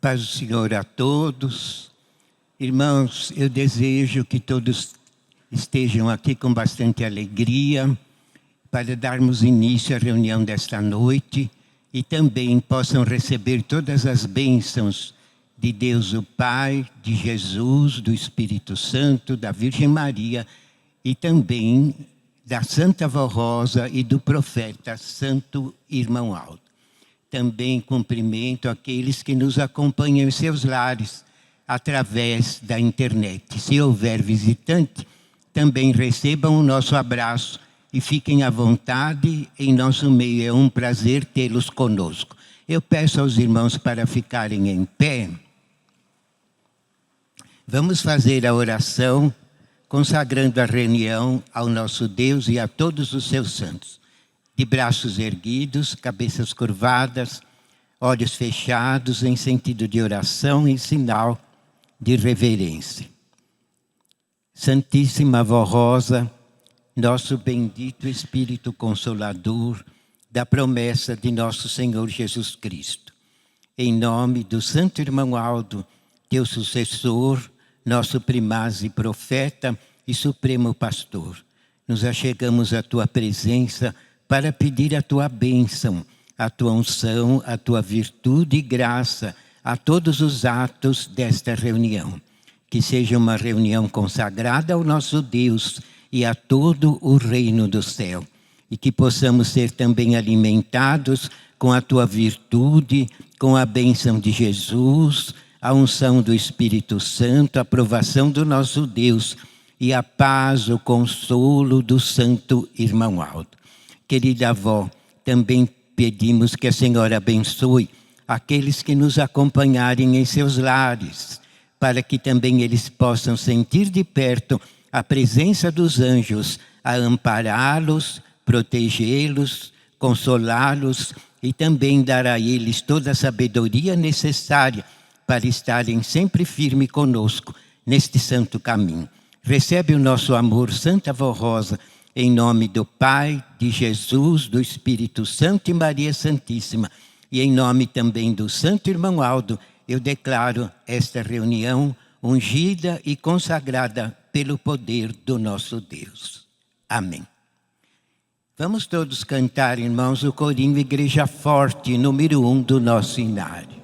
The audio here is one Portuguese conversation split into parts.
Paz do Senhor a todos. Irmãos, eu desejo que todos estejam aqui com bastante alegria para darmos início à reunião desta noite e também possam receber todas as bênçãos de Deus o Pai, de Jesus, do Espírito Santo, da Virgem Maria e também da Santa Vó Rosa e do profeta Santo Irmão Aldo. Também cumprimento aqueles que nos acompanham em seus lares através da internet. Se houver visitante, também recebam o nosso abraço e fiquem à vontade em nosso meio. É um prazer tê-los conosco. Eu peço aos irmãos para ficarem em pé. Vamos fazer a oração consagrando a reunião ao nosso Deus e a todos os seus santos. De braços erguidos, cabeças curvadas, olhos fechados em sentido de oração e sinal de reverência. Santíssima Vó Rosa, nosso bendito Espírito Consolador, da promessa de nosso Senhor Jesus Cristo. Em nome do Santo Irmão Aldo, teu sucessor, nosso primaz e profeta e supremo pastor, nos achegamos à tua presença para pedir a tua bênção, a tua unção, a tua virtude e graça a todos os atos desta reunião. Que seja uma reunião consagrada ao nosso Deus e a todo o reino do céu. E que possamos ser também alimentados com a tua virtude, com a bênção de Jesus, a unção do Espírito Santo, a aprovação do nosso Deus e a paz, o consolo do Santo Irmão Aldo. Querida avó, também pedimos que a Senhora abençoe aqueles que nos acompanharem em seus lares, para que também eles possam sentir de perto a presença dos anjos a ampará-los, protegê-los, consolá-los e também dar a eles toda a sabedoria necessária para estarem sempre firme conosco neste santo caminho. Recebe o nosso amor, Santa Vó Rosa, em nome do Pai, de Jesus, do Espírito Santo e Maria Santíssima, e em nome também do Santo Irmão Aldo, eu declaro esta reunião ungida e consagrada pelo poder do nosso Deus. Amém. Vamos todos cantar, irmãos, o corinho Igreja Forte, número 1 do nosso inário.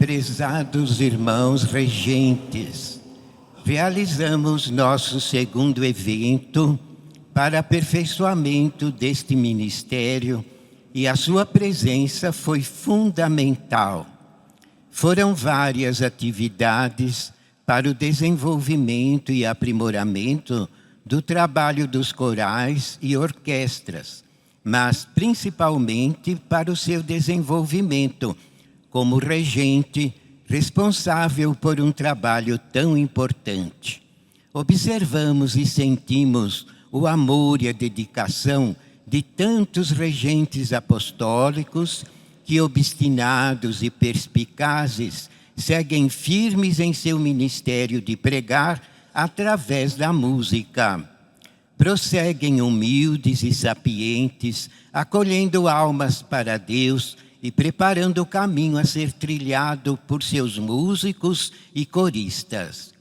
Prezados irmãos regentes, realizamos nosso segundo evento para aperfeiçoamento deste ministério e a sua presença foi fundamental. Foram várias atividades para o desenvolvimento e aprimoramento do trabalho dos corais e orquestras, mas principalmente para o seu desenvolvimento como regente responsável por um trabalho tão importante. Observamos e sentimos o amor e a dedicação de tantos regentes apostólicos que, obstinados e perspicazes, seguem firmes em seu ministério de pregar através da música. Prosseguem humildes e sapientes, acolhendo almas para Deus e preparando o caminho a ser trilhado por seus músicos e coristas.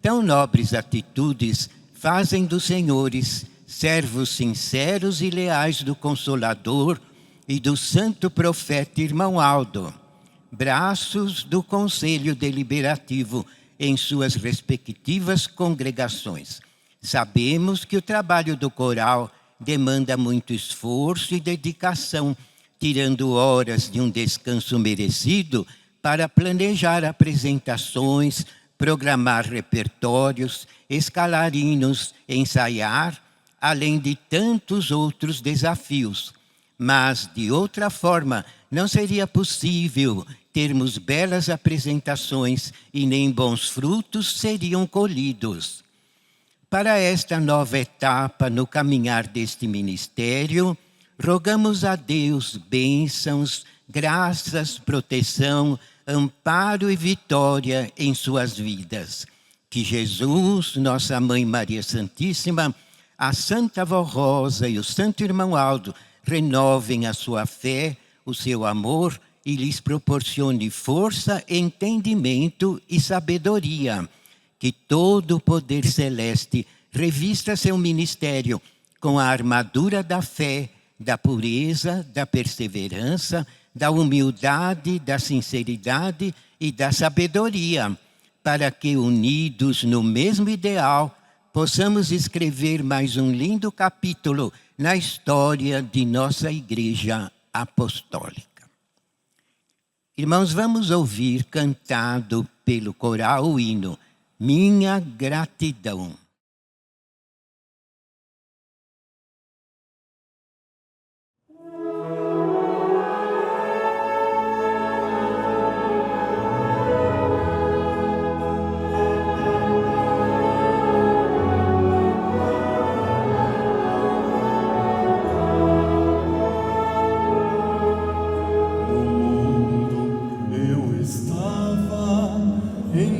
Tão nobres atitudes fazem dos senhores servos sinceros e leais do Consolador e do santo profeta Irmão Aldo, braços do Conselho Deliberativo em suas respectivas congregações. Sabemos que o trabalho do coral demanda muito esforço e dedicação, tirando horas de um descanso merecido para planejar apresentações, programar repertórios, escalar hinos, ensaiar, além de tantos outros desafios. Mas, de outra forma, não seria possível termos belas apresentações e nem bons frutos seriam colhidos. Para esta nova etapa no caminhar deste ministério, rogamos a Deus bênçãos, graças, proteção, amparo e vitória em suas vidas. Que Jesus, nossa Mãe Maria Santíssima, a Santa Avó Rosa e o Santo Irmão Aldo renovem a sua fé, o seu amor e lhes proporcione força, entendimento e sabedoria. Que todo o poder celeste revista seu ministério com a armadura da fé, da pureza, da perseverança, da humildade, da sinceridade e da sabedoria, para que, unidos no mesmo ideal, possamos escrever mais um lindo capítulo na história de nossa Igreja Apostólica. Irmãos, vamos ouvir cantado pelo coral o hino Minha Gratidão.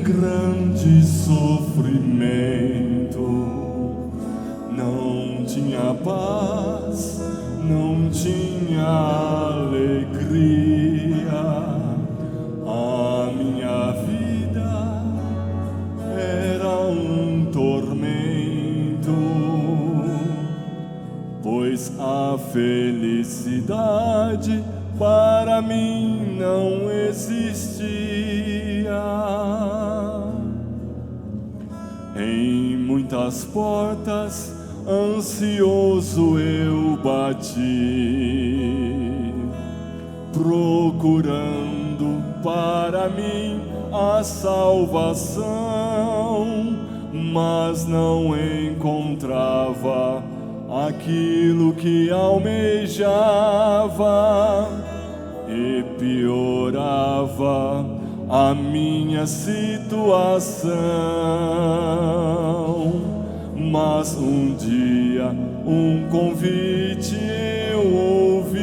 Grande sofrimento, não tinha paz, não tinha alegria. A minha vida era um tormento, pois a felicidade para mim não existia. Em muitas portas, ansioso eu bati, procurando para mim a salvação, mas não encontrava aquilo que almejava e piorava a minha situação. Mas um dia um convite eu ouvi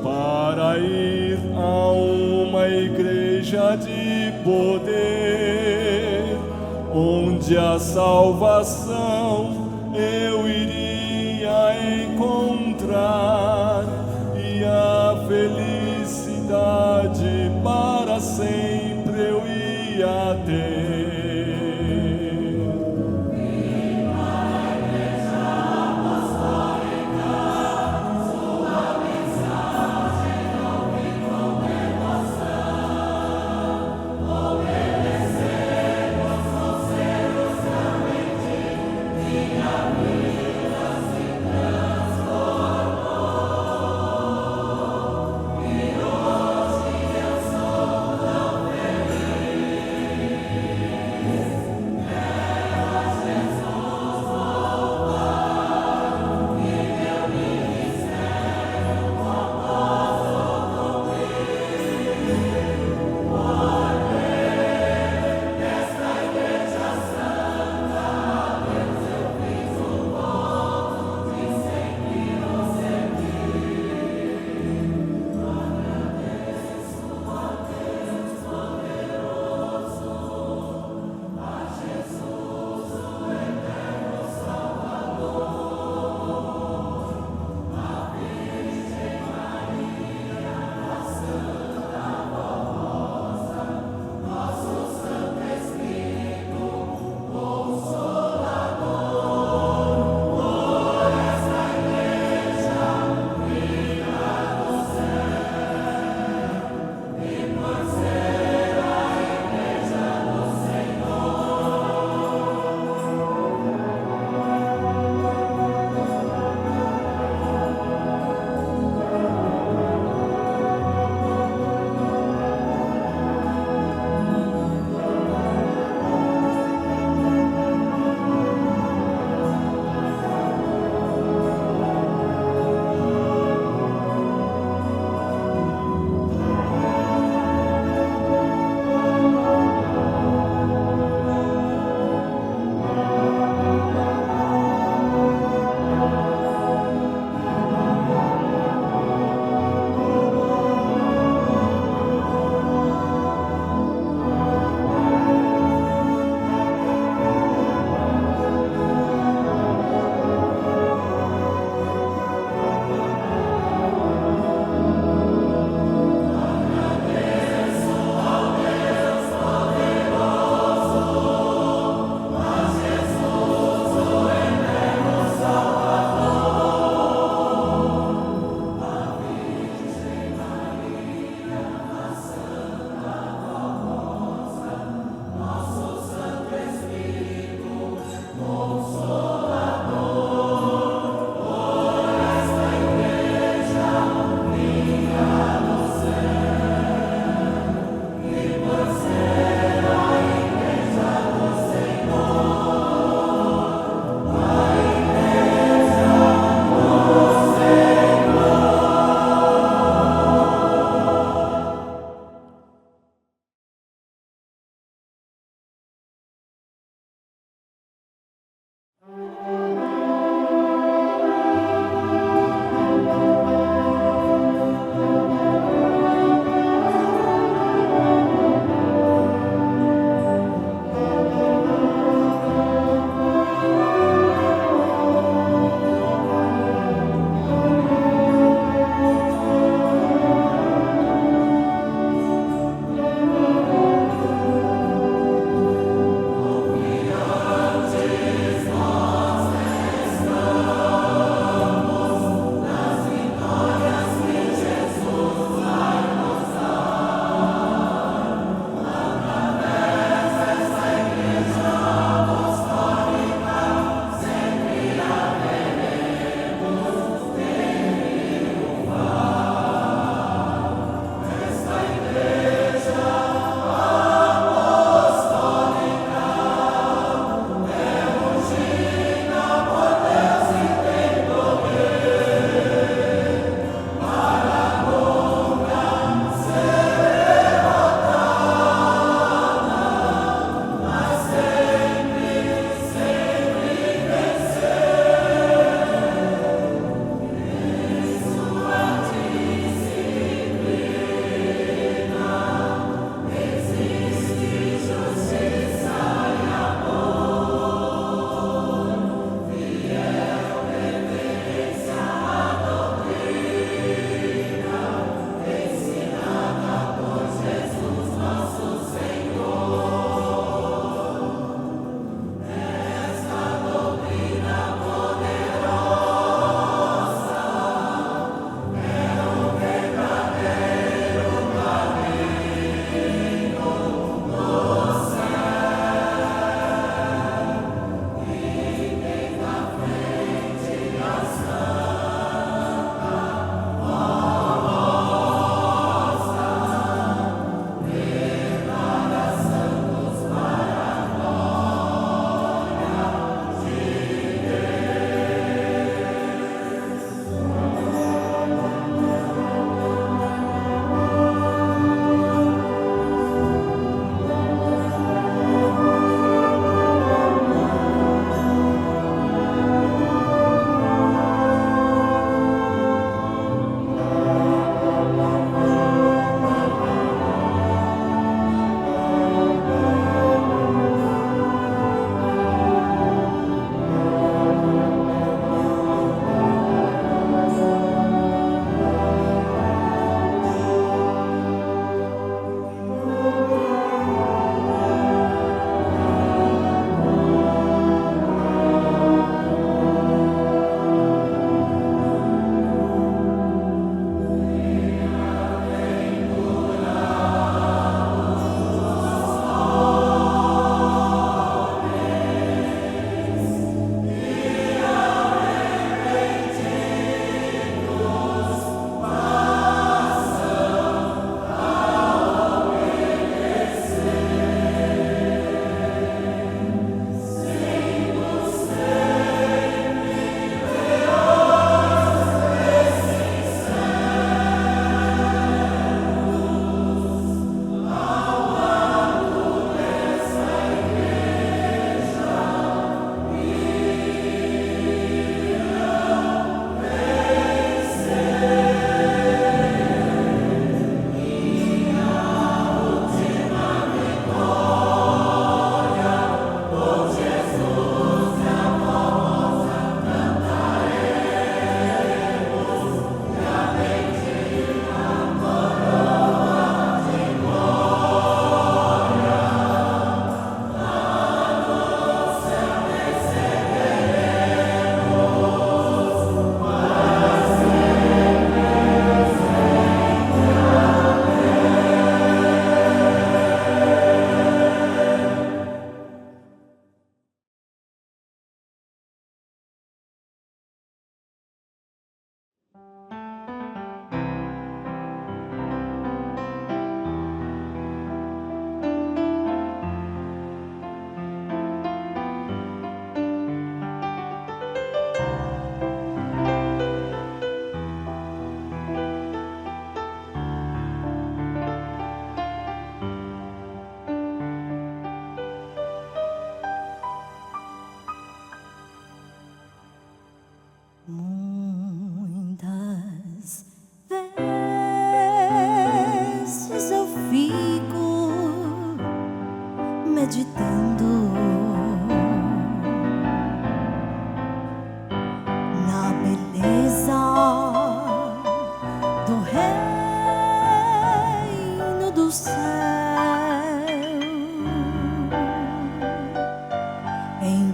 para ir a uma igreja de poder, onde a salvação eu iria encontrar e a felicidade para sempre eu ia ter.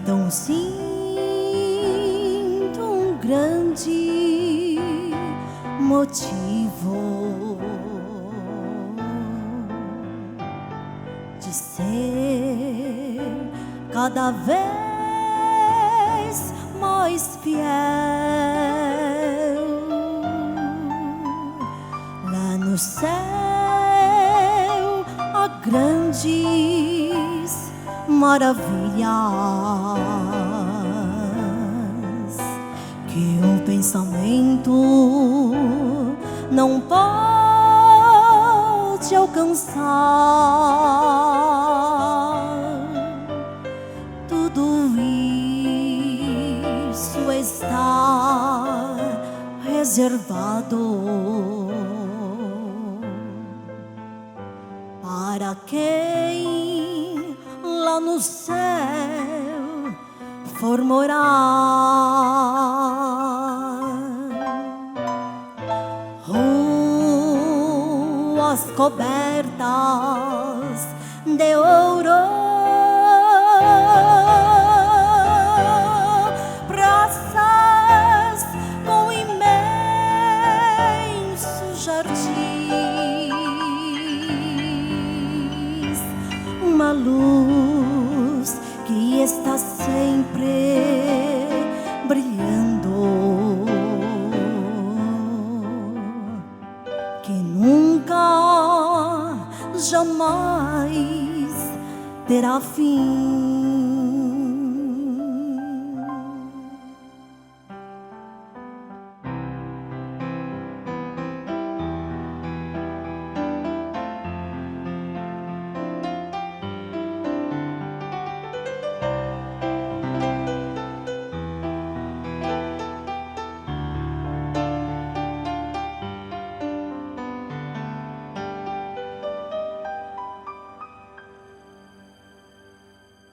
Então sinto um grande motivo de ser cada vez mais fiel. Lá no céu há grandes maravilhas que o pensamento não pode alcançar. Tudo isso está reservado para quem lá no céu for morar. Ruas cobertas de ouro, praças com imensos jardins, uma luz que está sempre brilhando, que nunca, jamais terá fim.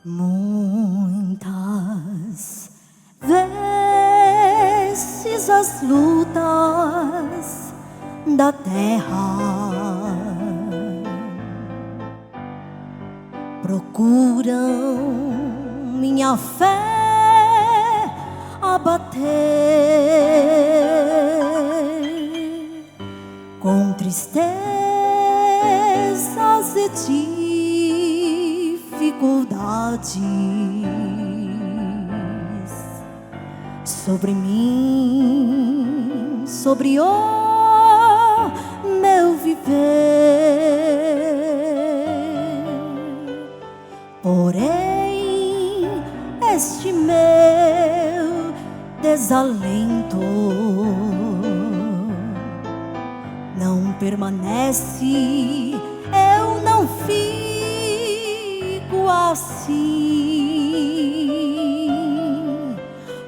Muitas vezes as lutas da terra procuram minha fé abater com tristezas e dificuldades sobre mim, sobre o meu viver. Porém, este meu desalento não permanece, eu não fico assim,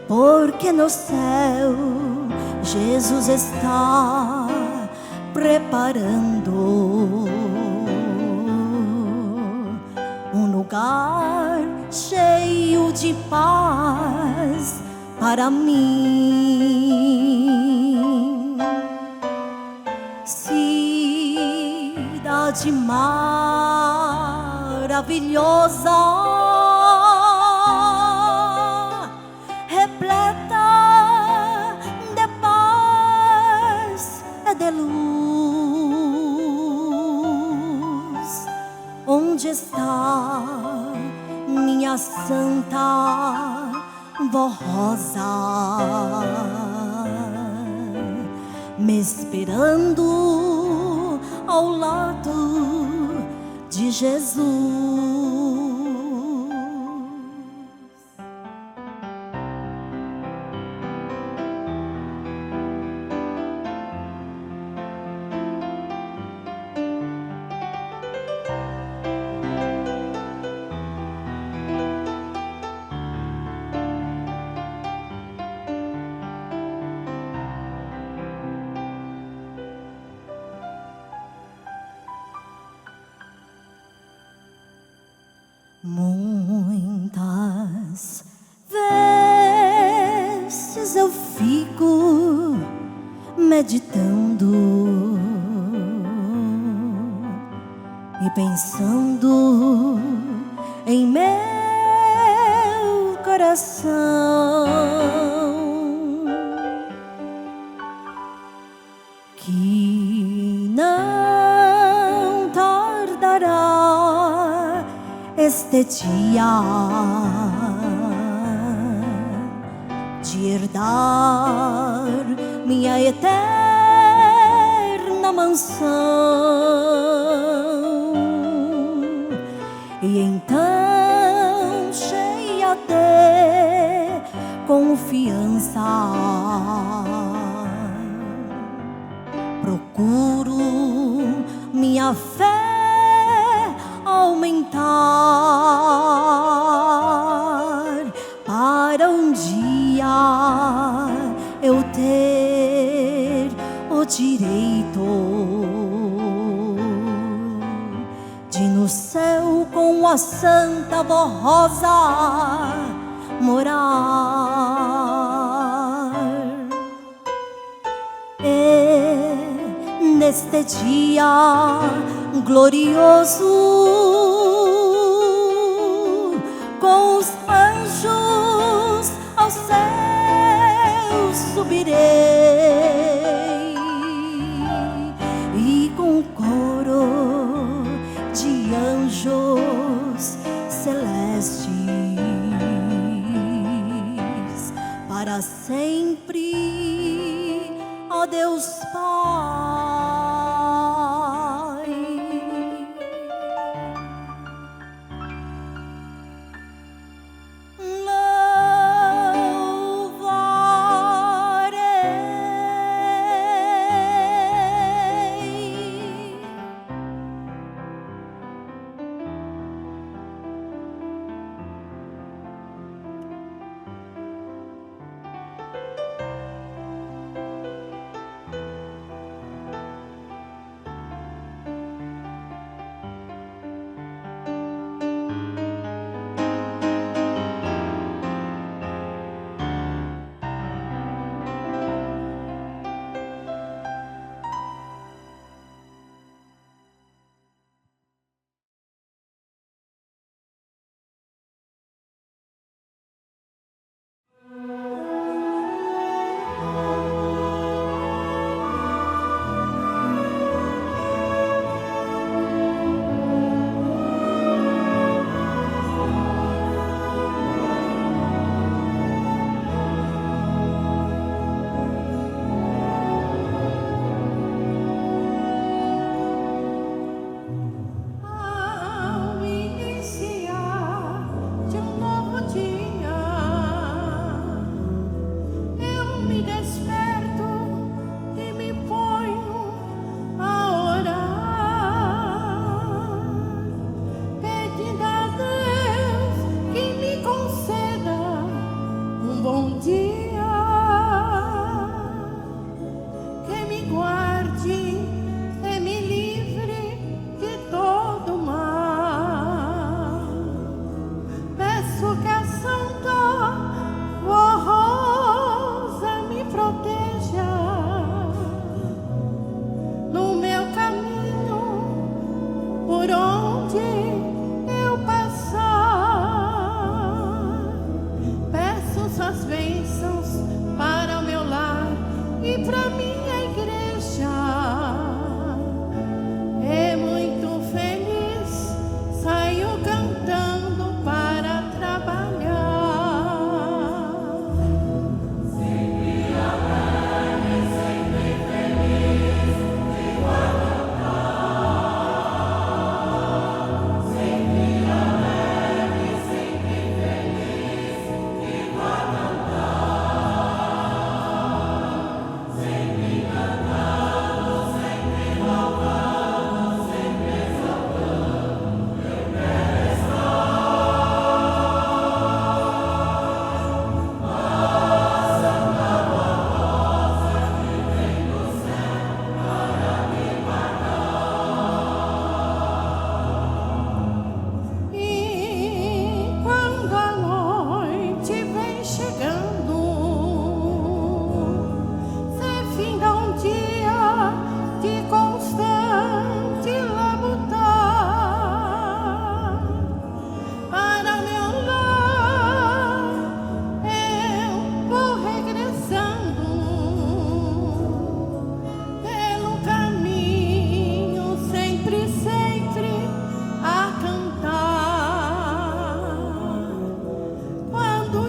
porque no céu Jesus está preparando um lugar cheio de paz para mim. Cidade maravilhosa, repleta de paz e de luz, onde está minha santa vó Rosa, me esperando ao lado de Jesus. Muitas vezes eu fico meditando e pensando em meu coração. coração que não tardará este dia de herdar minha eterna mansão. E então, cheia de confiança, procuro minha fé aumentar para um dia eu ter o direito de no céu com a Santa Voz Rosa morar. E neste dia glorioso, com os anjos ao céu subirei, e com o coro de anjos celestes para sempre, ó Deus Pai.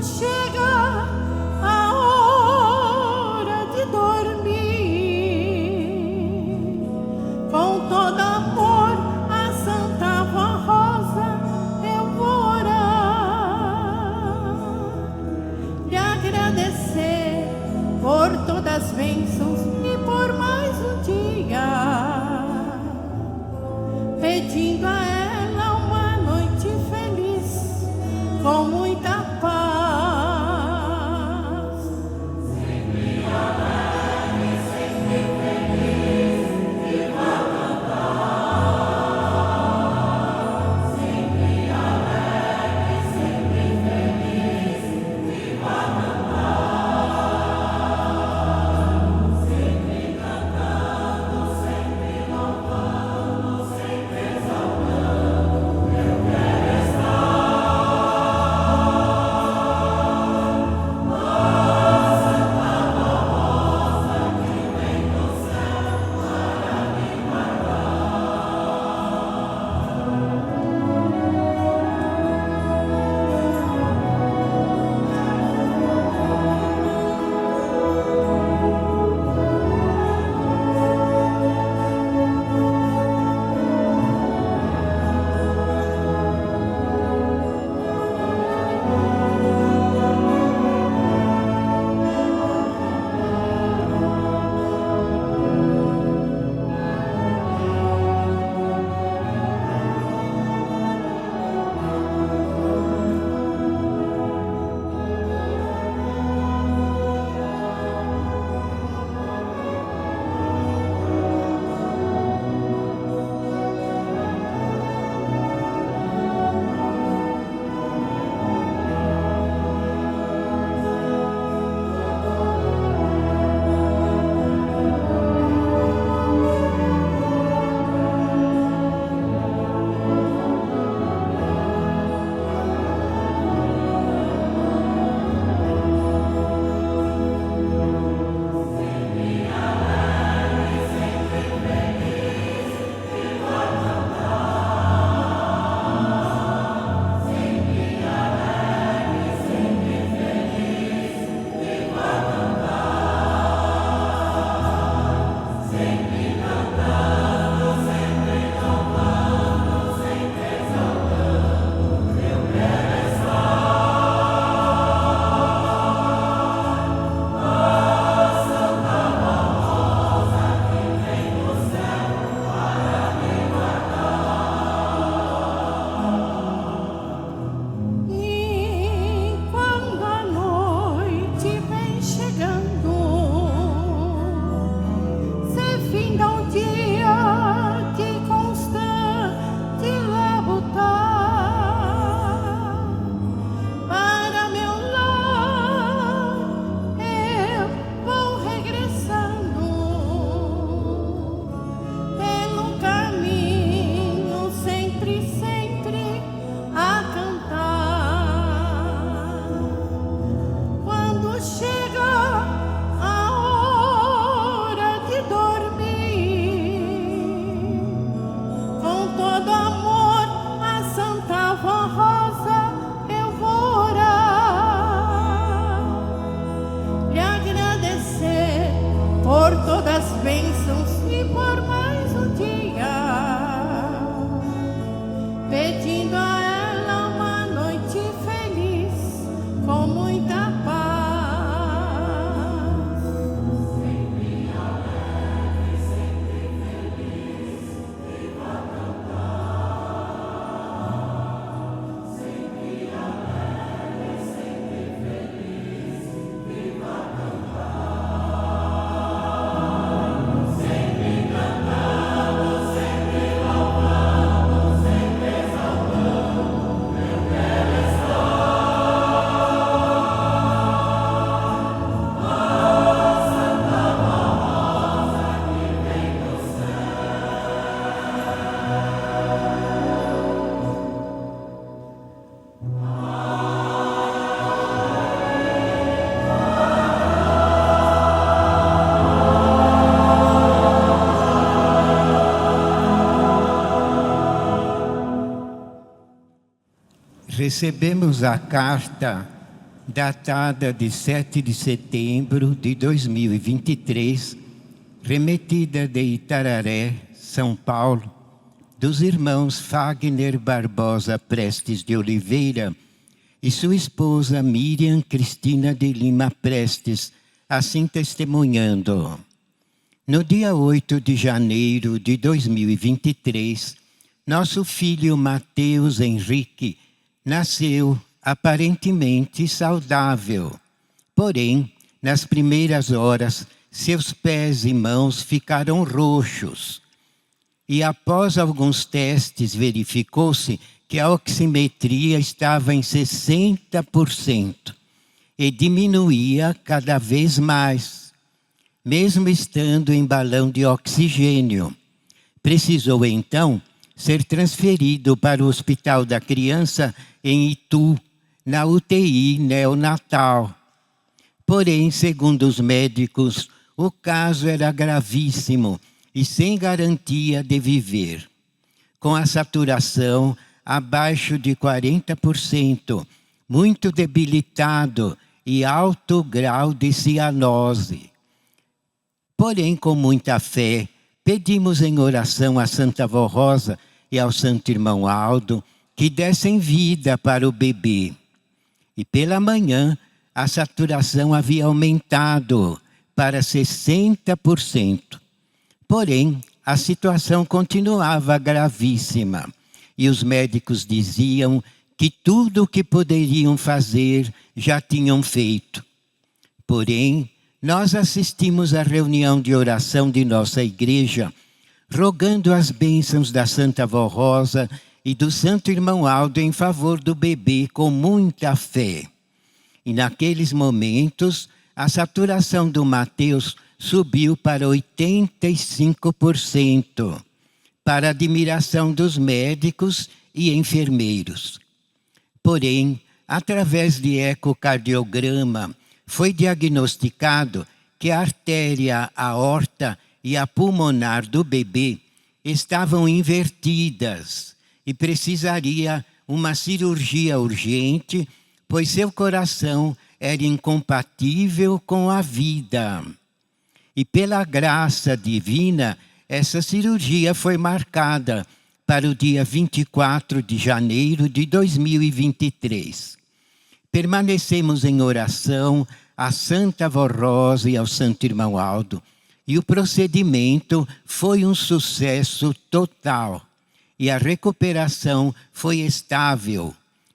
chega a hora de dormir, com todo amor a Santa Vó Rosa eu vou orar, lhe agradecer por todas as bênçãos e por mais um dia, pedindo a ela uma noite feliz, com muita paz. Sempre alegre, sempre feliz, viva cantar. Sempre alegre, sempre feliz, viva cantar. Sempre cantando, sempre louvando, sempre exaltando, eu quero estar. recebemos a carta datada de 7 de setembro de 2023, remetida de Itararé, São Paulo, dos irmãos Fagner Barbosa Prestes de Oliveira e sua esposa Miriam Cristina de Lima Prestes, assim testemunhando. No dia 8 de janeiro de 2023, nosso filho Mateus Henrique nasceu aparentemente saudável. Porém, nas primeiras horas, seus pés e mãos ficaram roxos. E após alguns testes, verificou-se que a oximetria estava em 60% e diminuía cada vez mais, mesmo estando em balão de oxigênio. Precisou, então, ser transferido para o Hospital da Criança em Itu, na UTI neonatal. Porém, segundo os médicos, o caso era gravíssimo e sem garantia de viver. Com a saturação abaixo de 40%, muito debilitado e alto grau de cianose. Porém, com muita fé, pedimos em oração a Santa Avó Rosa e ao Santo Irmão Aldo que dessem vida para o bebê. E pela manhã, a saturação havia aumentado para 60%. Porém, a situação continuava gravíssima e os médicos diziam que tudo o que poderiam fazer já tinham feito. Porém, nós assistimos à reunião de oração de nossa igreja, rogando as bênçãos da Santa Avó Rosa e do Santo Irmão Aldo em favor do bebê com muita fé. E naqueles momentos, a saturação do Mateus subiu para 85%, para admiração dos médicos e enfermeiros. Porém, através de ecocardiograma, foi diagnosticado que a artéria aorta e a pulmonar do bebê estavam invertidas e precisaria uma cirurgia urgente, pois seu coração era incompatível com a vida. E pela graça divina, essa cirurgia foi marcada para o dia 24 de janeiro de 2023. Permanecemos em oração à Santa Avó Rosa e ao Santo Irmão Aldo, e o procedimento foi um sucesso total. E a recuperação foi estável,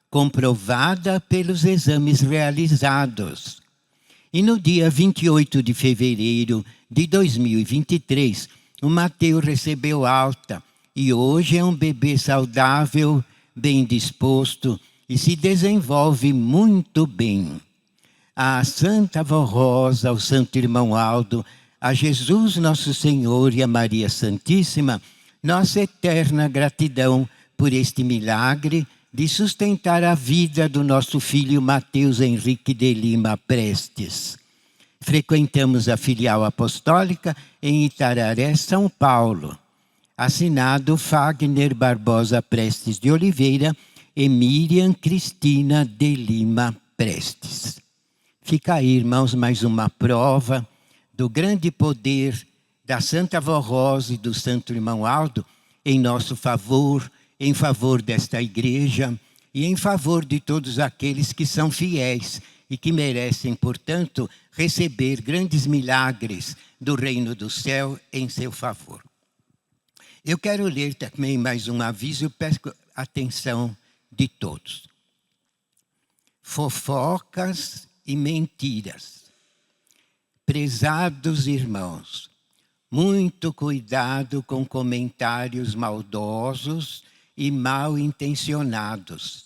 comprovada pelos exames realizados. E no dia 28 de fevereiro de 2023, o Mateus recebeu alta e hoje é um bebê saudável, bem disposto e se desenvolve muito bem. A Santa Avó Rosa, ao Santo Irmão Aldo, a Jesus Nosso Senhor e a Maria Santíssima, nossa eterna gratidão por este milagre de sustentar a vida do nosso filho Mateus Henrique de Lima Prestes. Frequentamos a filial apostólica em Itararé, São Paulo. Assinado Fagner Barbosa Prestes de Oliveira e Miriam Cristina de Lima Prestes. Fica aí, irmãos, mais uma prova do grande poder da Santa Avó Rosa e do Santo Irmão Aldo em nosso favor, em favor desta igreja e em favor de todos aqueles que são fiéis e que merecem, portanto, receber grandes milagres do reino do céu em seu favor. Eu quero ler também mais um aviso, eu peço atenção de todos. Fofocas e mentiras. Prezados irmãos, muito cuidado com comentários maldosos e mal intencionados.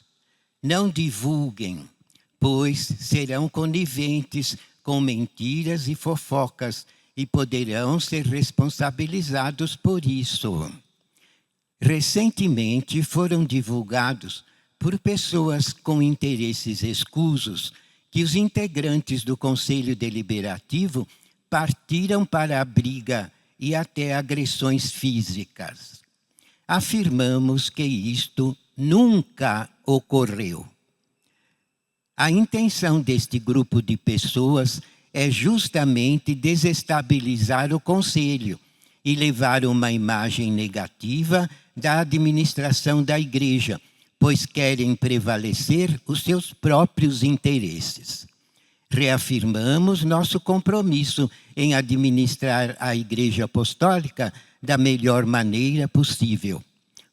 Não divulguem, pois serão coniventes com mentiras e fofocas e poderão ser responsabilizados por isso. Recentemente foram divulgados por pessoas com interesses escusos que os integrantes do Conselho Deliberativo partiram para a briga e até agressões físicas. Afirmamos que isto nunca ocorreu. A intenção deste grupo de pessoas é justamente desestabilizar o conselho e levar uma imagem negativa da administração da igreja, pois querem prevalecer os seus próprios interesses. Reafirmamos nosso compromisso em administrar a Igreja Apostólica da melhor maneira possível.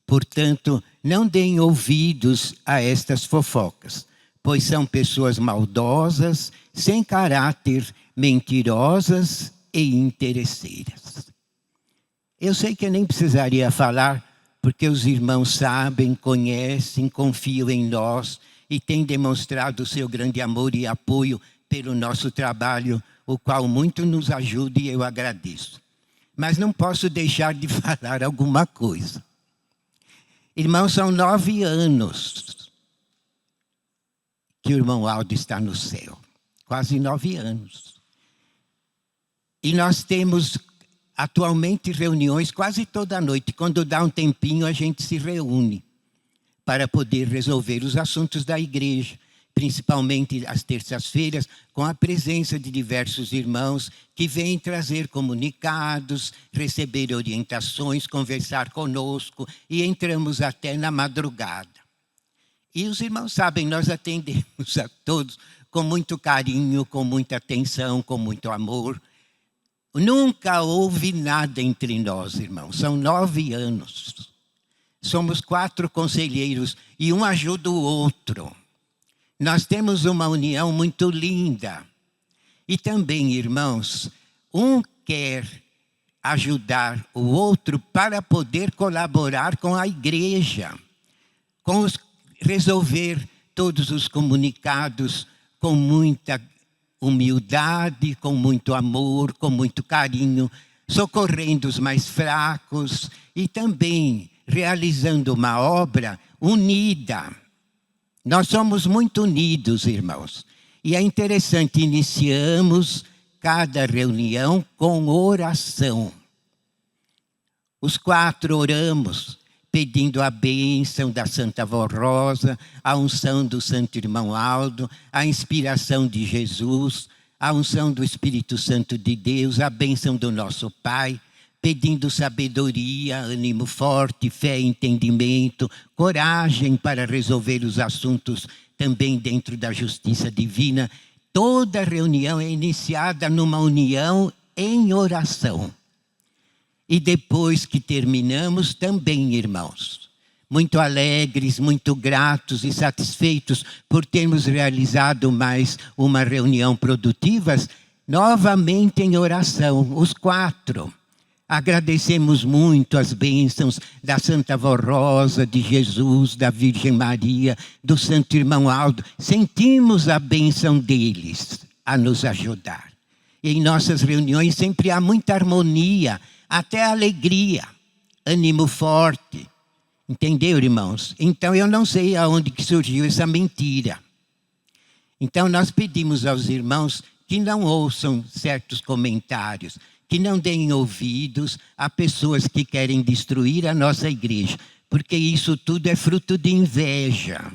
Portanto, não deem ouvidos a estas fofocas, pois são pessoas maldosas, sem caráter, mentirosas e interesseiras. Eu sei que eu nem precisaria falar, porque os irmãos sabem, conhecem, confiam em nós e têm demonstrado o seu grande amor e apoio pelo nosso trabalho, o qual muito nos ajuda e eu agradeço. Mas não posso deixar de falar alguma coisa. Irmãos, são 9 anos que o irmão Aldo está no céu. Quase 9 anos. E nós temos atualmente reuniões quase toda noite. Quando dá um tempinho, a gente se reúne para poder resolver os assuntos da igreja, principalmente às terças-feiras, com a presença de diversos irmãos que vêm trazer comunicados, receber orientações, conversar conosco, e entramos até na madrugada. E os irmãos sabem, nós atendemos a todos com muito carinho, com muita atenção, com muito amor. Nunca houve nada entre nós, irmãos. São 9 anos. Somos 4 conselheiros e um ajuda o outro. Nós temos uma união muito linda. E também, irmãos, um quer ajudar o outro para poder colaborar com a igreja, resolver todos os comunicados com muita humildade, com muito amor, com muito carinho, socorrendo os mais fracos e também realizando uma obra unida. Nós somos muito unidos, irmãos. E é interessante, iniciamos cada reunião com oração. Os 4 oramos, pedindo a bênção da Santa Vó Rosa, a unção do Santo Irmão Aldo, a inspiração de Jesus, a unção do Espírito Santo de Deus, a bênção do nosso Pai, pedindo sabedoria, ânimo forte, fé, entendimento, coragem para resolver os assuntos também dentro da justiça divina. Toda reunião é iniciada numa união em oração. E depois que terminamos, também, irmãos, muito alegres, muito gratos e satisfeitos por termos realizado mais uma reunião produtiva, novamente em oração, os 4. Agradecemos muito as bênçãos da Santa Vó Rosa, de Jesus, da Virgem Maria, do Santo Irmão Aldo. Sentimos a bênção deles a nos ajudar. E em nossas reuniões sempre há muita harmonia, até alegria, ânimo forte. Entendeu, irmãos? Então eu não sei aonde que surgiu essa mentira. Então nós pedimos aos irmãos que não ouçam certos comentários, que não deem ouvidos a pessoas que querem destruir a nossa igreja, porque isso tudo é fruto de inveja.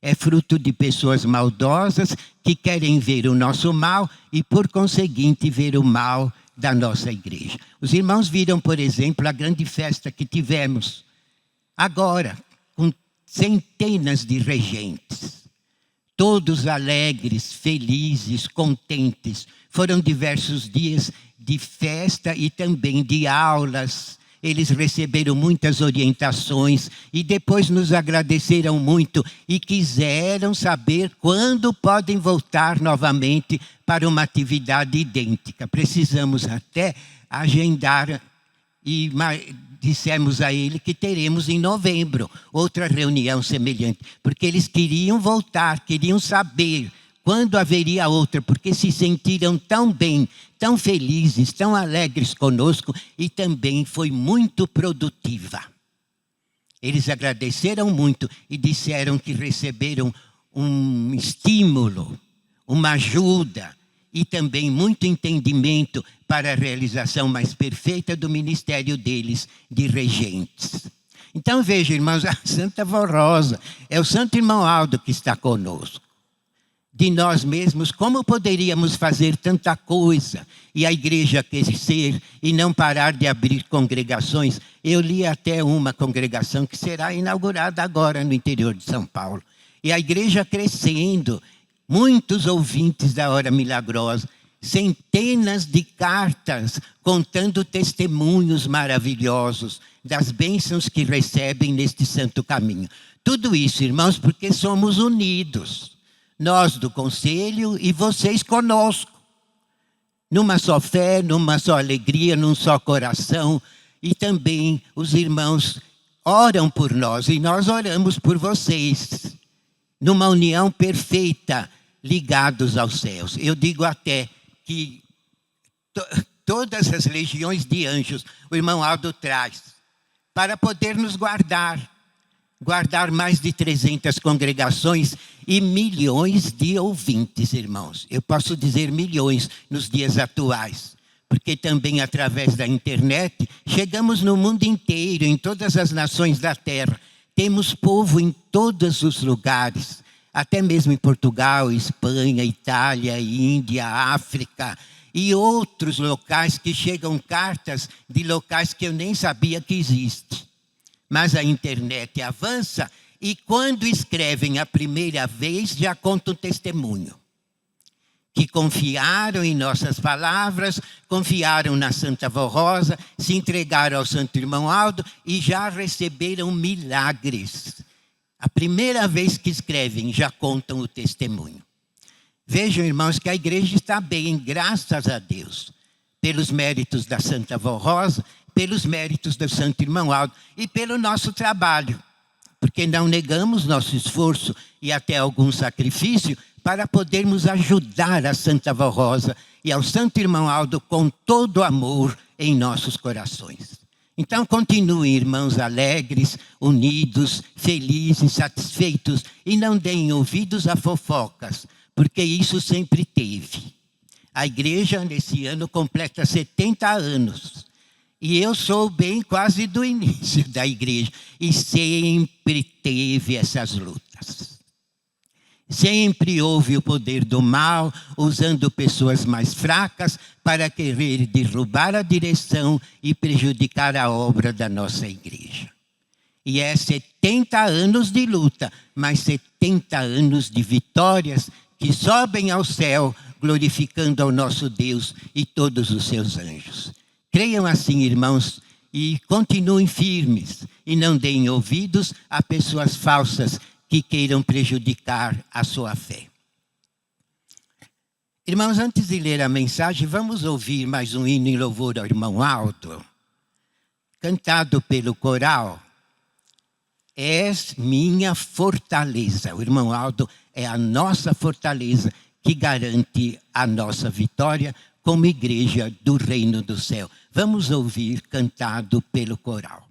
É fruto de pessoas maldosas que querem ver o nosso mal e, por conseguinte, ver o mal da nossa igreja. Os irmãos viram, por exemplo, a grande festa que tivemos agora, com centenas de regentes. Todos alegres, felizes, contentes. Foram diversos dias de festa e também de aulas. Eles receberam muitas orientações e depois nos agradeceram muito e quiseram saber quando podem voltar novamente para uma atividade idêntica. Precisamos até agendar e dissemos a ele que teremos em novembro outra reunião semelhante, porque eles queriam voltar, queriam saber quando haveria outra, porque se sentiram tão bem, tão felizes, tão alegres conosco e também foi muito produtiva. Eles agradeceram muito e disseram que receberam um estímulo, uma ajuda e também muito entendimento para a realização mais perfeita do ministério deles de regentes. Então veja, irmãos, a Santa Vó Rosa, é o Santo Irmão Aldo que está conosco. de nós mesmos, como poderíamos fazer tanta coisa e a igreja crescer e não parar de abrir congregações. Eu li até uma congregação que será inaugurada agora no interior de São Paulo. E a igreja crescendo, muitos ouvintes da Hora Milagrosa, centenas de cartas contando testemunhos maravilhosos das bênçãos que recebem neste santo caminho. Tudo isso, irmãos, porque somos unidos. Nós do Conselho e vocês conosco. Numa só fé, numa só alegria, num só coração. E também os irmãos oram por nós e nós oramos por vocês. Numa união perfeita, ligados aos céus. Eu digo até que todas as legiões de anjos, o irmão Aldo traz, para poder nos guardar mais de 300 congregações e milhões de ouvintes, irmãos. Eu posso dizer milhões nos dias atuais, porque também através da internet chegamos no mundo inteiro, em todas as nações da terra. Temos povo em todos os lugares, até mesmo em Portugal, Espanha, Itália, Índia, África e outros locais que chegam cartas de locais que eu nem sabia que existem. Mas a internet avança e quando escrevem a primeira vez já contam testemunho. Que confiaram em nossas palavras, confiaram na Santa Vó Rosa, se entregaram ao Santo Irmão Aldo e já receberam milagres. A primeira vez que escrevem já contam o testemunho. Vejam, irmãos, que a igreja está bem, graças a Deus, pelos méritos da Santa Vó Rosa, pelos méritos do Santo Irmão Aldo e pelo nosso trabalho, porque não negamos nosso esforço e até algum sacrifício para podermos ajudar a Santa Vó Rosa e ao Santo Irmão Aldo com todo amor em nossos corações. Então continuem, irmãos, alegres, unidos, felizes, satisfeitos e não deem ouvidos a fofocas, porque isso sempre teve. A igreja nesse ano completa 70 anos. E eu sou bem quase do início da igreja. E sempre teve essas lutas. Sempre houve o poder do mal, usando pessoas mais fracas para querer derrubar a direção e prejudicar a obra da nossa igreja. E é 70 anos de luta, mas 70 anos de vitórias que sobem ao céu, glorificando ao nosso Deus e todos os seus anjos. Creiam assim, irmãos, e continuem firmes, e não deem ouvidos a pessoas falsas que queiram prejudicar a sua fé. Irmãos, antes de ler a mensagem, vamos ouvir mais um hino em louvor ao irmão Aldo, cantado pelo coral. És minha fortaleza. O irmão Aldo é a nossa fortaleza que garante a nossa vitória como igreja do reino do céu. Vamos ouvir cantado pelo coral.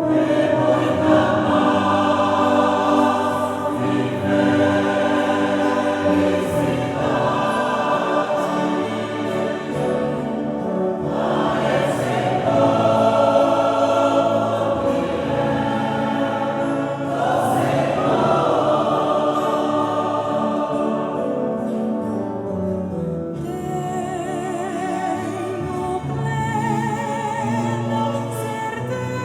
Tenho plena certeza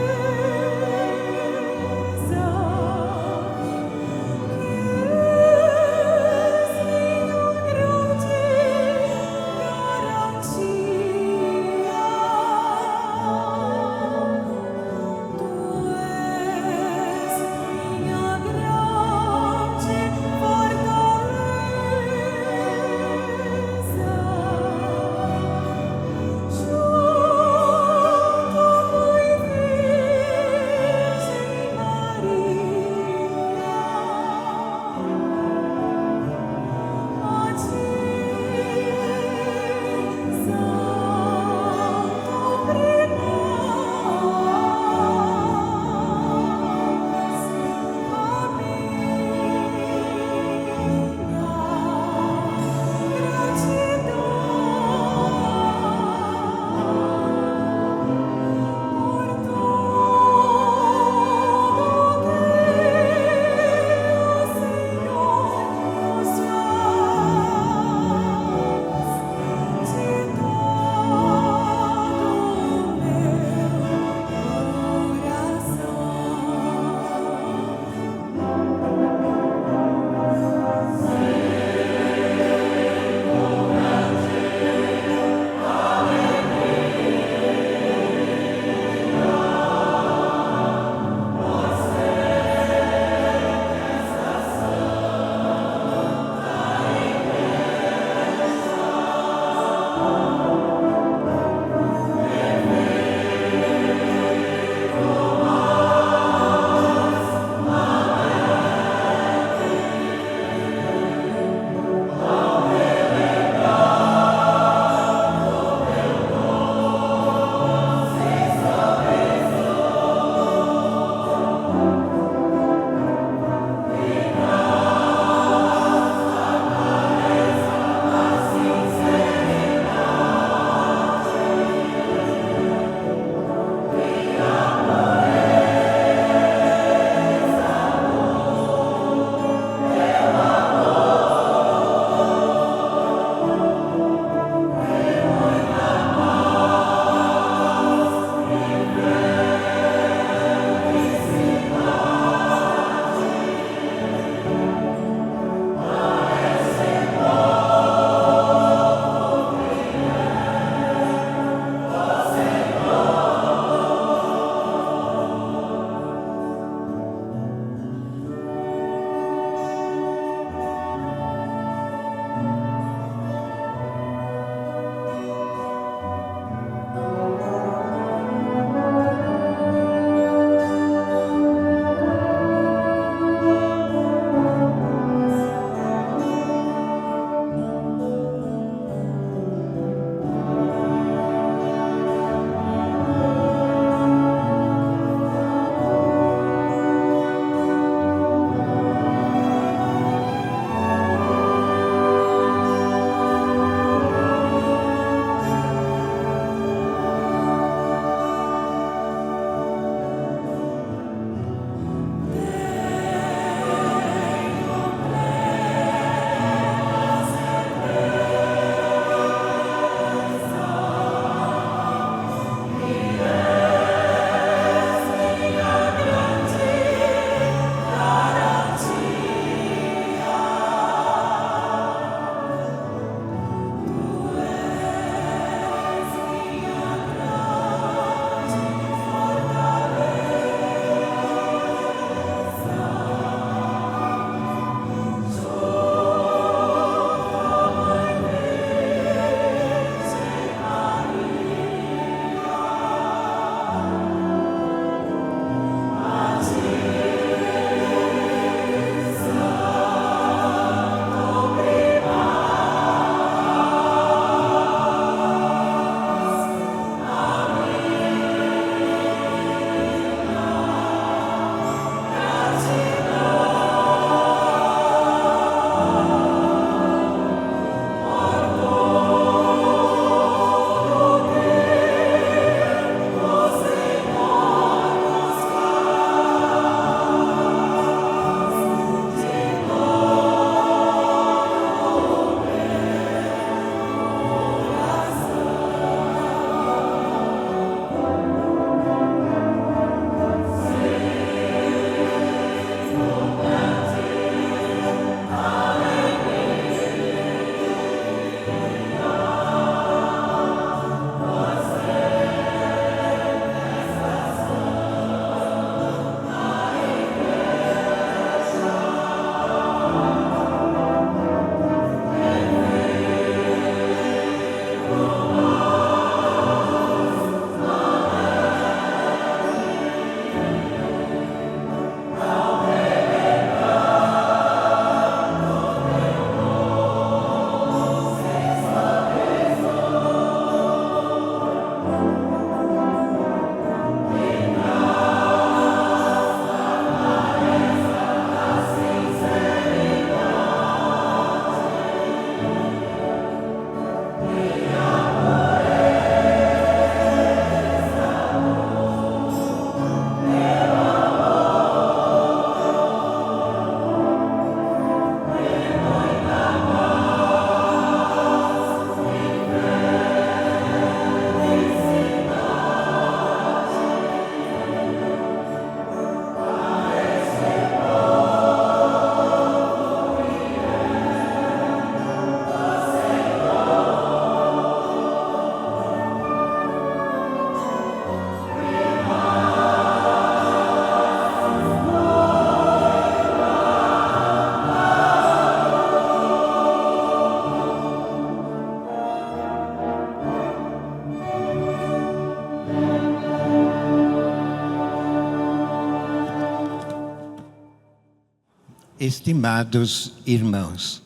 Estimados irmãos,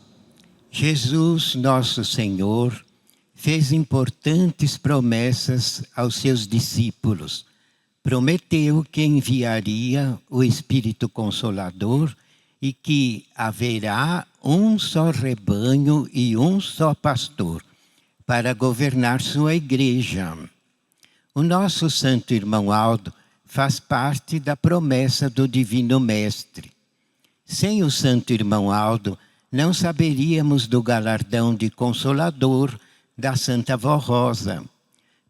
Jesus, nosso Senhor, fez importantes promessas aos seus discípulos. Prometeu que enviaria o Espírito Consolador e que haverá um só rebanho e um só pastor para governar sua igreja. O nosso santo irmão Aldo faz parte da promessa do Divino Mestre. Sem o santo irmão Aldo, não saberíamos do galardão de Consolador da Santa Vó Rosa,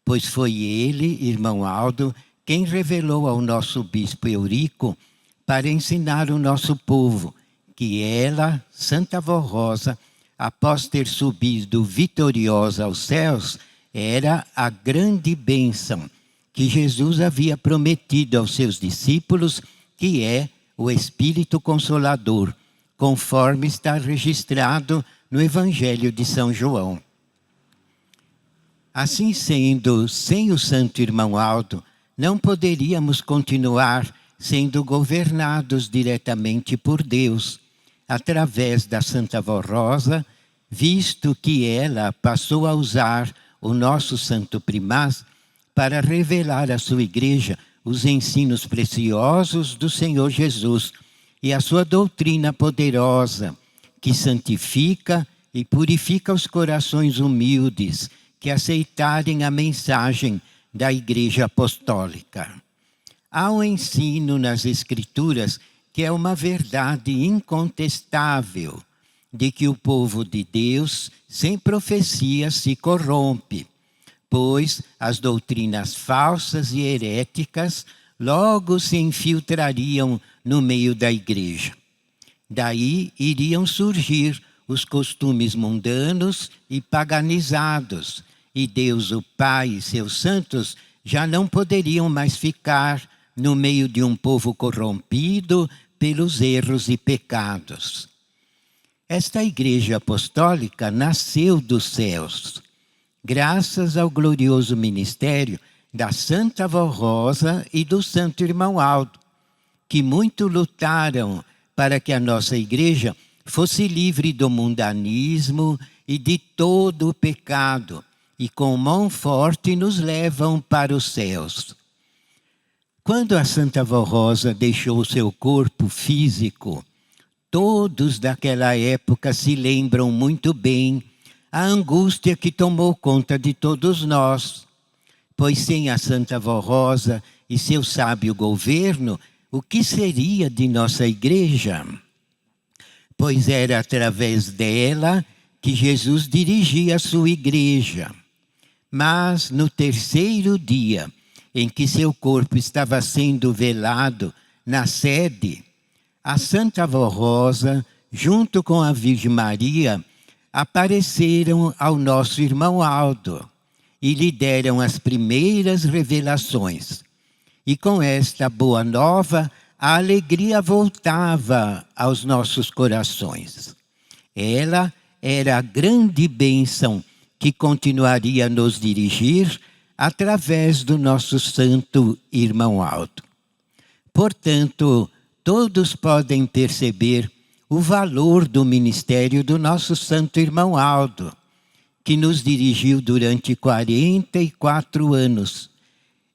pois foi ele, irmão Aldo, quem revelou ao nosso bispo Eurico para ensinar o nosso povo que ela, Santa Vó Rosa, após ter subido vitoriosa aos céus, era a grande bênção que Jesus havia prometido aos seus discípulos, que é o Espírito Consolador, conforme está registrado no Evangelho de São João. Assim sendo, sem o santo irmão Aldo, não poderíamos continuar sendo governados diretamente por Deus, através da Santa Vó Rosa, visto que ela passou a usar o nosso Santo Primaz para revelar à sua igreja os ensinos preciosos do Senhor Jesus e a sua doutrina poderosa, que santifica e purifica os corações humildes que aceitarem a mensagem da Igreja Apostólica. Há um ensino nas Escrituras que é uma verdade incontestável, de que o povo de Deus, sem profecia, se corrompe, pois as doutrinas falsas e heréticas logo se infiltrariam no meio da igreja. Daí iriam surgir os costumes mundanos e paganizados, e Deus o Pai e seus santos já não poderiam mais ficar no meio de um povo corrompido pelos erros e pecados. Esta igreja apostólica nasceu dos céus, graças ao glorioso ministério da Santa Vó Rosa e do Santo Irmão Aldo, que muito lutaram para que a nossa igreja fosse livre do mundanismo e de todo o pecado, e com mão forte nos levam para os céus. Quando a Santa Vó Rosa deixou o seu corpo físico, todos daquela época se lembram muito bem a angústia que tomou conta de todos nós, pois sem a Santa Vó Rosa e seu sábio governo, o que seria de nossa igreja? Pois era através dela que Jesus dirigia a sua igreja. Mas no terceiro dia, em que seu corpo estava sendo velado na sede, a Santa Vó Rosa, junto com a Virgem Maria, apareceram ao nosso irmão Aldo e lhe deram as primeiras revelações. E com esta boa nova, a alegria voltava aos nossos corações. Ela era a grande bênção que continuaria a nos dirigir através do nosso santo irmão Aldo. Portanto, todos podem perceber o valor do ministério do nosso santo irmão Aldo, que nos dirigiu durante 44 anos.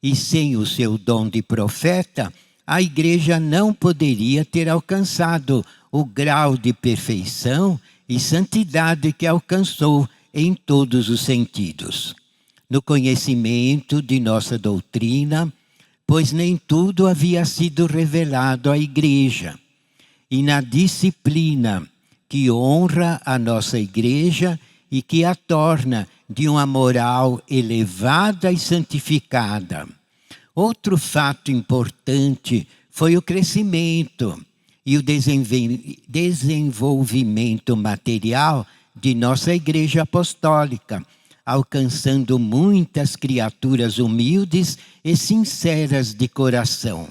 E sem o seu dom de profeta, a igreja não poderia ter alcançado o grau de perfeição e santidade que alcançou em todos os sentidos. No conhecimento de nossa doutrina, pois nem tudo havia sido revelado à igreja, e na disciplina que honra a nossa igreja e que a torna de uma moral elevada e santificada. Outro fato importante foi o crescimento e o desenvolvimento material de nossa igreja apostólica, alcançando muitas criaturas humildes e sinceras de coração.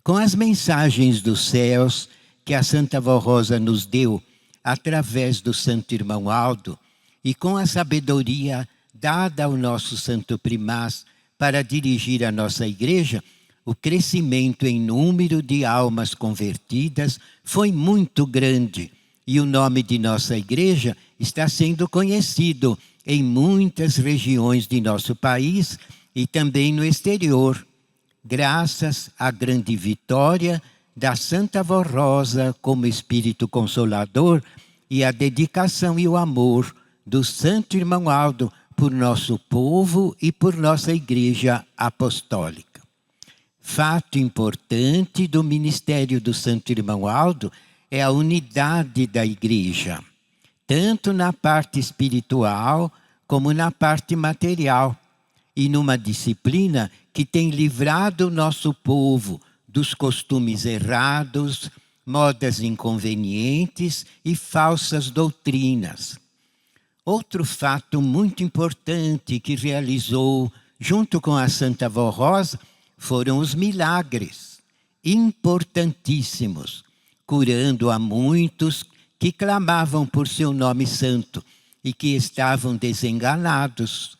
Com as mensagens dos céus que a Santa Vó Rosa nos deu através do Santo Irmão Aldo, e com a sabedoria dada ao nosso Santo Primaz para dirigir a nossa igreja, o crescimento em número de almas convertidas foi muito grande e o nome de nossa igreja está sendo conhecido em muitas regiões de nosso país e também no exterior, graças à grande vitória da Santa Vó Rosa como Espírito Consolador e à dedicação e o amor do Santo Irmão Aldo por nosso povo e por nossa Igreja Apostólica. Fato importante do ministério do Santo Irmão Aldo é a unidade da Igreja, tanto na parte espiritual como na parte material, e numa disciplina que tem livrado o nosso povo dos costumes errados, modas inconvenientes e falsas doutrinas. Outro fato muito importante que realizou junto com a Santa Vó Rosa foram os milagres, importantíssimos, curando a muitos que clamavam por seu nome santo e que estavam desenganados,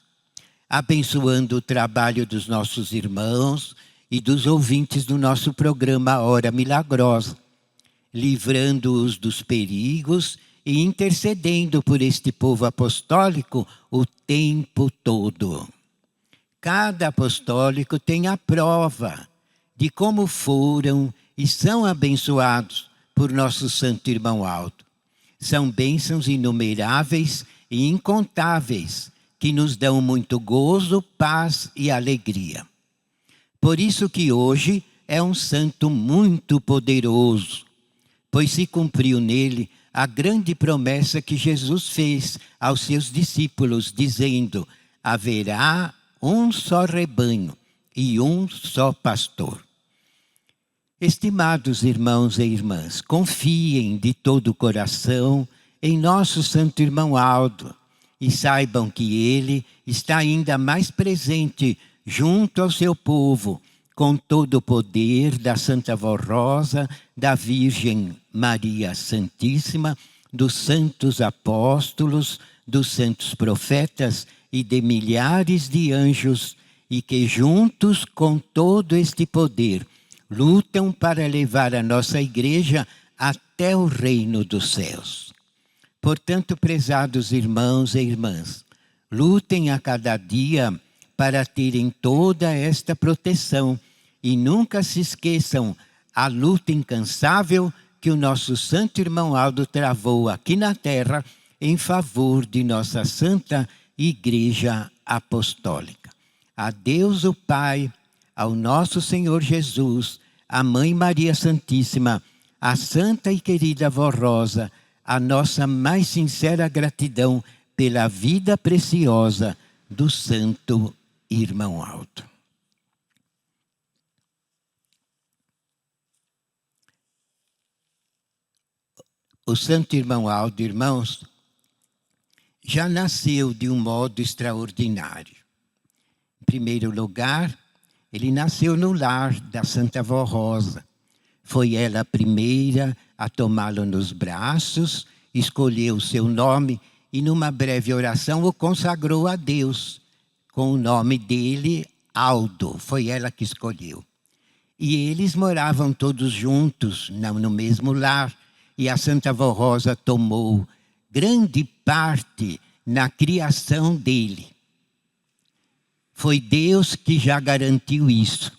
abençoando o trabalho dos nossos irmãos e dos ouvintes do nosso programa Hora Milagrosa, livrando-os dos perigos e intercedendo por este povo apostólico o tempo todo. Cada apostólico tem a prova de como foram e são abençoados por nosso Santo Irmão Aldo. São bênçãos inumeráveis e incontáveis que nos dão muito gozo, paz e alegria. Por isso que hoje é um santo muito poderoso, pois se cumpriu nele a grande promessa que Jesus fez aos seus discípulos, dizendo: haverá um só rebanho e um só pastor. Estimados irmãos e irmãs, confiem de todo o coração em nosso Santo Irmão Aldo e saibam que ele está ainda mais presente junto ao seu povo, com todo o poder da Santa Vó Rosa, da Virgem Maria Santíssima, dos santos apóstolos, dos santos profetas e de milhares de anjos, e que juntos com todo este poder lutam para levar a nossa igreja até o reino dos céus. Portanto, prezados irmãos e irmãs, lutem a cada dia para terem toda esta proteção e nunca se esqueçam a luta incansável que o nosso Santo Irmão Aldo travou aqui na terra em favor de nossa Santa Igreja Apostólica. A Deus o Pai, ao nosso Senhor Jesus, a Mãe Maria Santíssima, a Santa e querida Vó Rosa, a nossa mais sincera gratidão pela vida preciosa do Santo Irmão Aldo. O Santo Irmão Aldo, irmãos, já nasceu de um modo extraordinário. Em primeiro lugar, ele nasceu no lar da Santa Vó Rosa. Foi ela a primeira a tomá-lo nos braços, escolheu o seu nome e numa breve oração o consagrou a Deus, com o nome dele, Aldo. Foi ela que escolheu. E eles moravam todos juntos, no mesmo lar, e a Santa Vó Rosa tomou grande parte na criação dele. Foi Deus que já garantiu isso,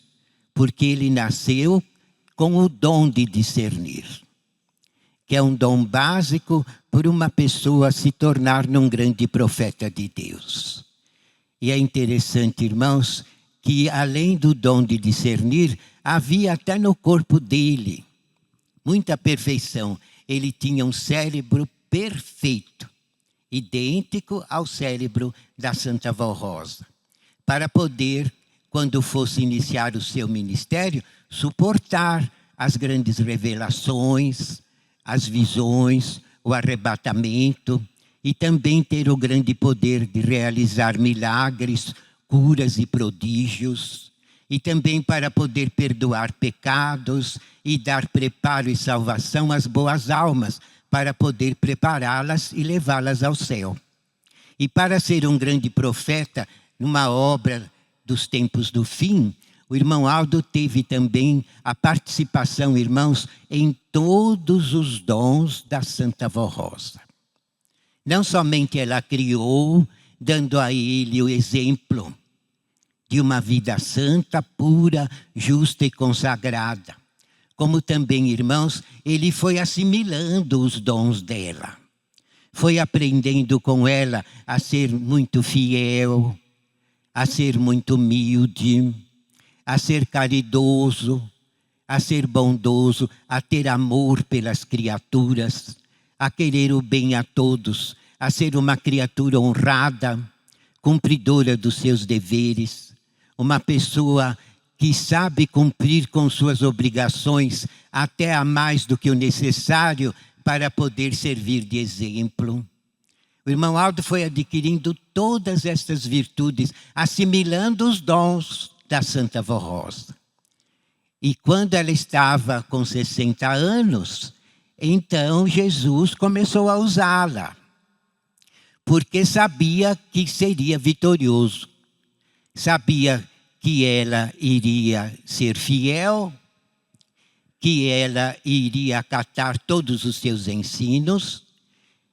porque ele nasceu com o dom de discernir, que é um dom básico por uma pessoa se tornar um grande profeta de Deus. E é interessante, irmãos, que além do dom de discernir, havia até no corpo dele muita perfeição. Ele tinha um cérebro perfeito, idêntico ao cérebro da Santa Vó Rosa, para poder, quando fosse iniciar o seu ministério, suportar as grandes revelações, as visões, o arrebatamento, e também ter o grande poder de realizar milagres, curas e prodígios, e também para poder perdoar pecados e dar preparo e salvação às boas almas, para poder prepará-las e levá-las ao céu. E para ser um grande profeta, numa obra dos tempos do fim, O irmão Aldo teve também a participação, irmãos, em todos os dons da Santa Vó Rosa. Não somente ela criou, dando a ele o exemplo de uma vida santa, pura, justa e consagrada. Como também, irmãos, ele foi assimilando os dons dela. Foi aprendendo com ela a ser muito fiel, a ser muito humilde, a ser caridoso, a ser bondoso, a ter amor pelas criaturas, a querer o bem a todos, a ser uma criatura honrada, cumpridora dos seus deveres, uma pessoa que sabe cumprir com suas obrigações até a mais do que o necessário para poder servir de exemplo. O irmão Aldo foi adquirindo todas estas virtudes, assimilando os dons da Santa Vó Rosa. E quando ela estava com 60 anos, então Jesus começou a usá-la, porque sabia que seria vitorioso, sabia que ela iria ser fiel, que ela iria acatar todos os seus ensinos,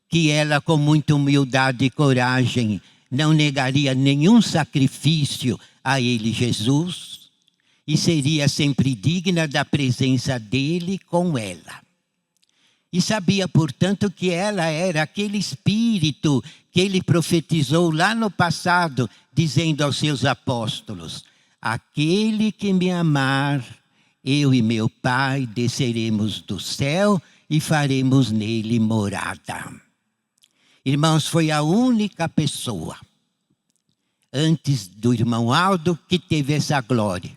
que ela, com muita humildade e coragem, não negaria nenhum sacrifício a ele, Jesus, e seria sempre digna da presença dele com ela. E sabia, portanto, que ela era aquele espírito que ele profetizou lá no passado, dizendo aos seus apóstolos: aquele que me amar, eu e meu Pai desceremos do céu e faremos nele morada. Irmãos, foi a única pessoa, antes do irmão Aldo, que teve essa glória.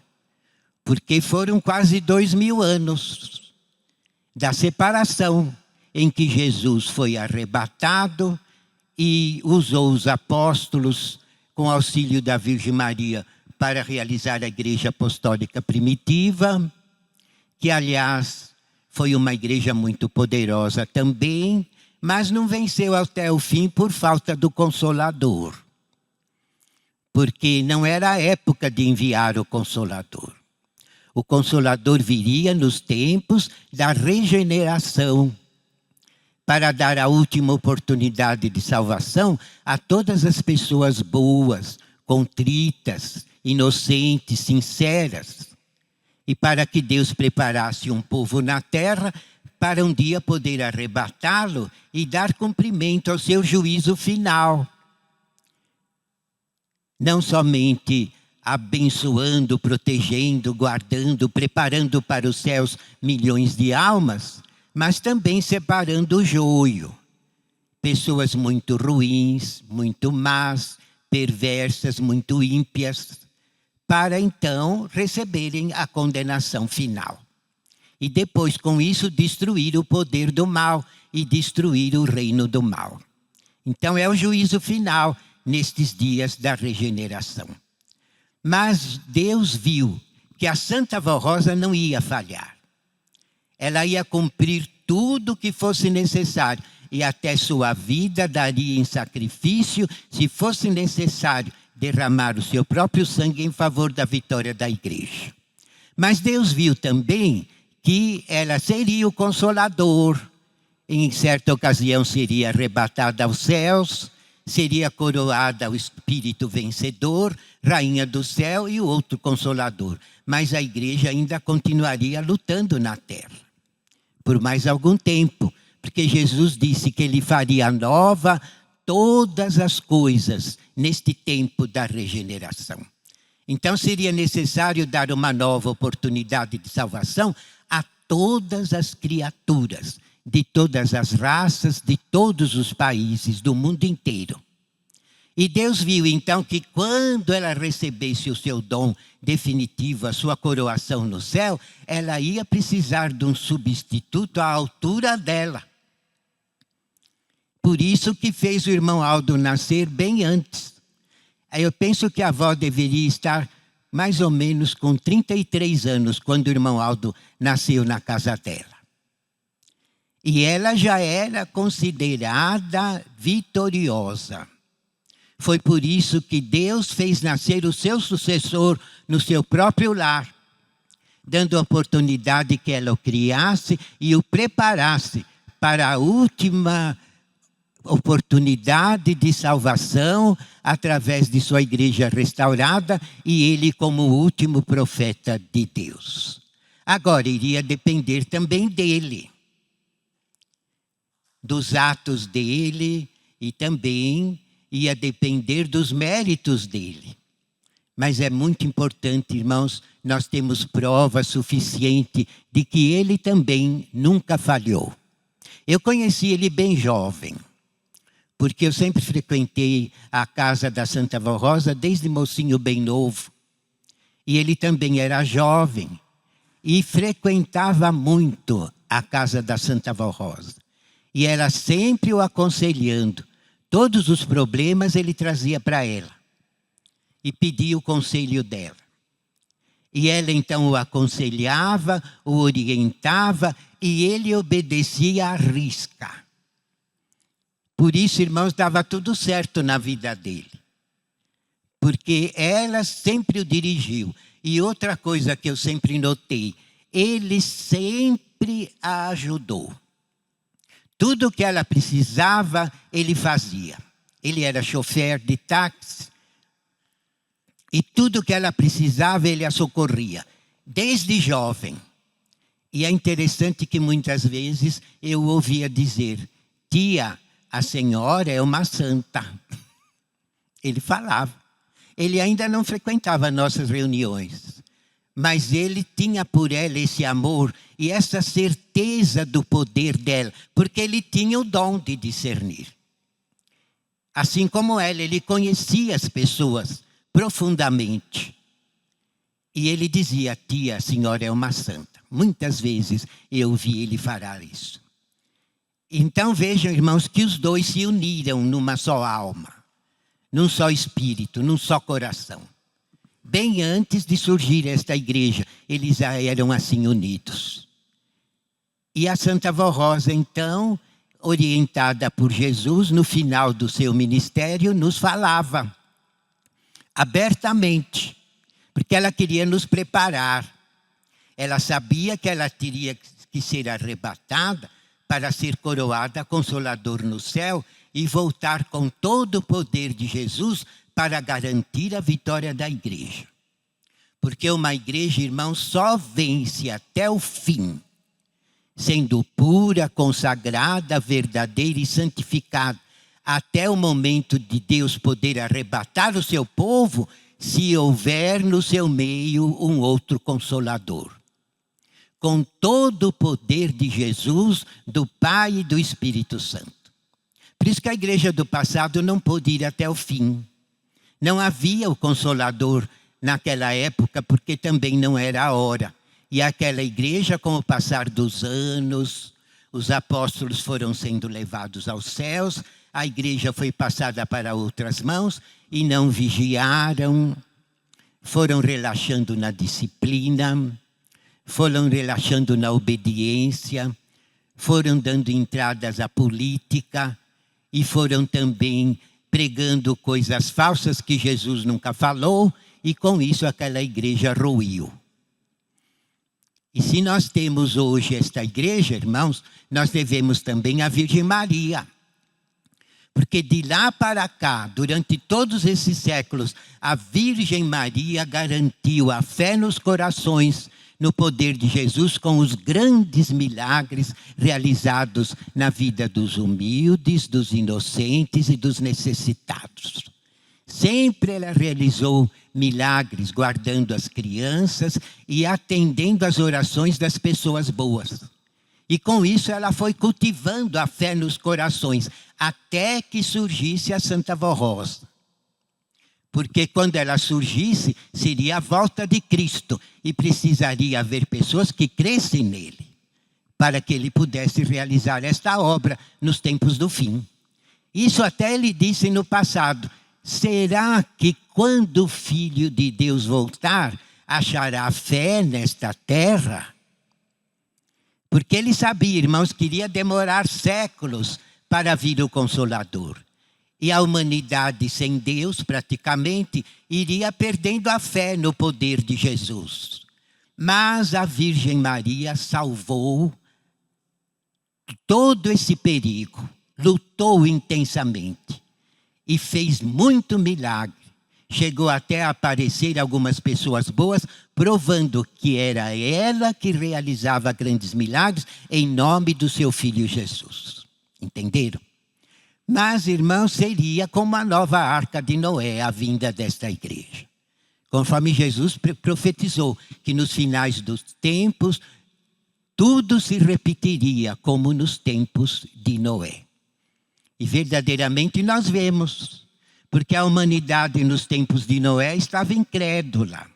Porque foram quase 2000 anos da separação em que Jesus foi arrebatado e usou os apóstolos com auxílio da Virgem Maria para realizar a Igreja Apostólica Primitiva, que, aliás, foi uma igreja muito poderosa também, mas não venceu até o fim por falta do Consolador. Porque não era a época de enviar o Consolador. O Consolador viria nos tempos da regeneração, para dar a última oportunidade de salvação a todas as pessoas boas, contritas, inocentes, sinceras, e para que Deus preparasse um povo na terra para um dia poder arrebatá-lo e dar cumprimento ao seu juízo final. Não somente abençoando, protegendo, guardando, preparando para os céus milhões de almas, mas também separando o joio. Pessoas muito ruins, muito más, perversas, muito ímpias, para então receberem a condenação final. E depois, com isso, destruir o poder do mal e destruir o reino do mal. Então é o juízo final nestes dias da regeneração. Mas Deus viu que a Santa Vó Rosa não ia falhar. Ela ia cumprir tudo o que fosse necessário e até sua vida daria em sacrifício, se fosse necessário derramar o seu próprio sangue em favor da vitória da igreja. Mas Deus viu também que ela seria o Consolador. Em certa ocasião seria arrebatada aos céus, seria coroada ao Espírito vencedor, Rainha do céu e o outro Consolador. Mas a igreja ainda continuaria lutando na terra, por mais algum tempo, porque Jesus disse que ele faria nova todas as coisas neste tempo da regeneração. Então seria necessário dar uma nova oportunidade de salvação a todas as criaturas, de todas as raças, de todos os países do mundo inteiro. E Deus viu então que quando ela recebesse o seu dom definitivo, a sua coroação no céu, ela ia precisar de um substituto à altura dela. Por isso que fez o irmão Aldo nascer bem antes. Eu penso que a avó deveria estar mais ou menos com 33 anos, quando o irmão Aldo nasceu na casa dela. E ela já era considerada vitoriosa. Foi por isso que Deus fez nascer o seu sucessor no seu próprio lar, dando a oportunidade que ela o criasse e o preparasse para a última oportunidade de salvação através de sua igreja restaurada e ele como o último profeta de Deus. Agora, iria depender também dele, dos atos dele e também ia depender dos méritos dele. Mas é muito importante, irmãos, nós temos prova suficiente de que ele também nunca falhou. Eu conheci ele bem jovem, porque eu sempre frequentei a casa da Santa Vó Rosa desde mocinho bem novo. E ele também era jovem e frequentava muito a casa da Santa Vó Rosa. E ela sempre o aconselhando. Todos os problemas ele trazia para ela e pedia o conselho dela. E ela então o aconselhava, o orientava e ele obedecia à risca. Por isso, irmãos, dava tudo certo na vida dele. Porque ela sempre o dirigiu. E outra coisa que eu sempre notei, ele sempre a ajudou. Tudo que ela precisava, ele fazia. Ele era chofer de táxi. E tudo que ela precisava, ele a socorria. Desde jovem. E é interessante que muitas vezes eu ouvia dizer, tia, a senhora é uma santa. Ele falava. Ele ainda não frequentava nossas reuniões. Mas ele tinha por ela esse amor e essa certeza do poder dela. Porque ele tinha o dom de discernir. Assim como ela, ele conhecia as pessoas profundamente. E ele dizia, tia, a senhora é uma santa. Muitas vezes eu vi ele falar isso. Então vejam, irmãos, que os dois se uniram numa só alma, num só espírito, num só coração. Bem antes de surgir esta igreja, eles já eram assim unidos. E a Santa Vó Rosa, então, orientada por Jesus, no final do seu ministério, nos falava abertamente, porque ela queria nos preparar. Ela sabia que ela teria que ser arrebatada para ser coroada Consolador no céu e voltar com todo o poder de Jesus para garantir a vitória da igreja. Porque uma igreja, irmãos, só vence até o fim, sendo pura, consagrada, verdadeira e santificada, até o momento de Deus poder arrebatar o seu povo, se houver no seu meio um outro Consolador. Com todo o poder de Jesus, do Pai e do Espírito Santo. Por isso que a igreja do passado não pôde ir até o fim. Não havia o Consolador naquela época, porque também não era a hora. E aquela igreja, com o passar dos anos, os apóstolos foram sendo levados aos céus, a igreja foi passada para outras mãos e não vigiaram, foram relaxando na disciplina, foram relaxando na obediência, foram dando entradas à política e foram também pregando coisas falsas que Jesus nunca falou e com isso aquela igreja ruiu. E se nós temos hoje esta igreja, irmãos, nós devemos também a Virgem Maria. Porque de lá para cá, durante todos esses séculos, a Virgem Maria garantiu a fé nos corações, no poder de Jesus, com os grandes milagres realizados na vida dos humildes, dos inocentes e dos necessitados. Sempre ela realizou milagres, guardando as crianças e atendendo às orações das pessoas boas. E com isso ela foi cultivando a fé nos corações, até que surgisse a Santa Vó Rosa. Porque quando ela surgisse, seria a volta de Cristo e precisaria haver pessoas que crescem nele, para que ele pudesse realizar esta obra nos tempos do fim. Isso até ele disse no passado, será que quando o Filho de Deus voltar, achará fé nesta terra? Porque ele sabia, irmãos, que iria demorar séculos para vir o Consolador. E a humanidade sem Deus, praticamente, iria perdendo a fé no poder de Jesus. Mas a Virgem Maria salvou todo esse perigo, lutou intensamente e fez muito milagre. Chegou até a aparecer algumas pessoas boas, provando que era ela que realizava grandes milagres em nome do seu Filho Jesus. Entenderam? Mas, irmãos, seria como a nova arca de Noé, a vinda desta igreja. Conforme Jesus profetizou que nos finais dos tempos, tudo se repetiria como nos tempos de Noé. E verdadeiramente nós vemos, porque a humanidade nos tempos de Noé estava incrédula.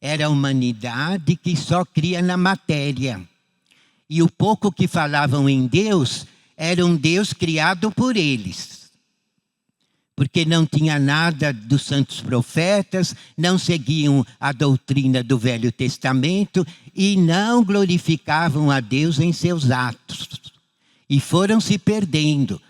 Era a humanidade que só cria na matéria. E o pouco que falavam em Deus era um Deus criado por eles. Porque não tinha nada dos santos profetas, não seguiam a doutrina do Velho Testamento e não glorificavam a Deus em seus atos. E foram se perdendo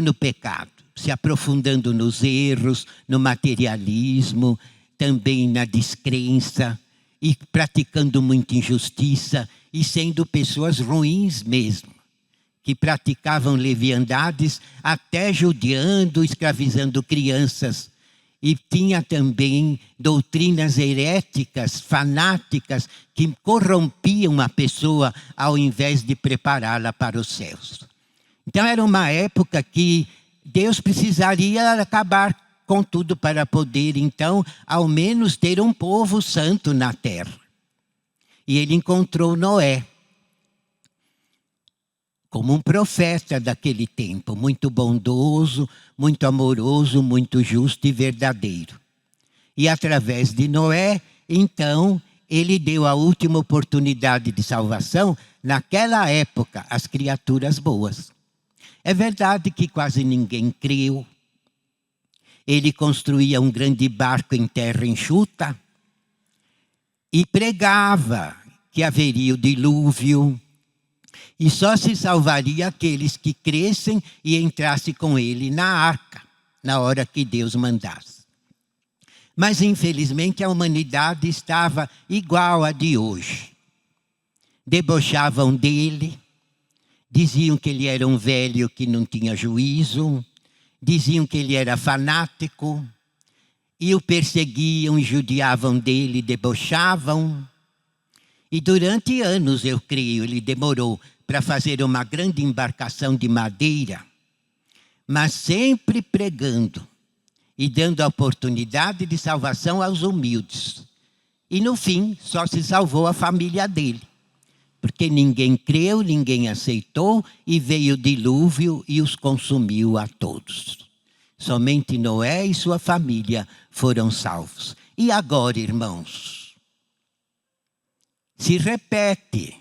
no pecado, se aprofundando nos erros, no materialismo, também na descrença e praticando muita injustiça e sendo pessoas ruins mesmo, que praticavam leviandades, até judiando, escravizando crianças. E tinha também doutrinas heréticas, fanáticas, que corrompiam a pessoa ao invés de prepará-la para os céus. Então era uma época que Deus precisaria acabar com tudo para poder, então, ao menos ter um povo santo na terra. E ele encontrou Noé como um profeta daquele tempo, muito bondoso, muito amoroso, muito justo e verdadeiro. E através de Noé, então, ele deu a última oportunidade de salvação naquela época às criaturas boas. É verdade que quase ninguém creu. Ele construía um grande barco em terra enxuta e pregava que haveria o dilúvio e só se salvaria aqueles que crescem e entrassem com ele na arca, na hora que Deus mandasse. Mas, infelizmente, a humanidade estava igual à de hoje. Debochavam dele, diziam que ele era um velho que não tinha juízo, diziam que ele era fanático, e o perseguiam, judiavam dele, debochavam. E durante anos, eu creio, ele demorou para fazer uma grande embarcação de madeira, mas sempre pregando e dando a oportunidade de salvação aos humildes. E no fim, só se salvou a família dele, porque ninguém creu, ninguém aceitou, e veio o dilúvio e os consumiu a todos. Somente Noé e sua família foram salvos. E agora, irmãos, se repete,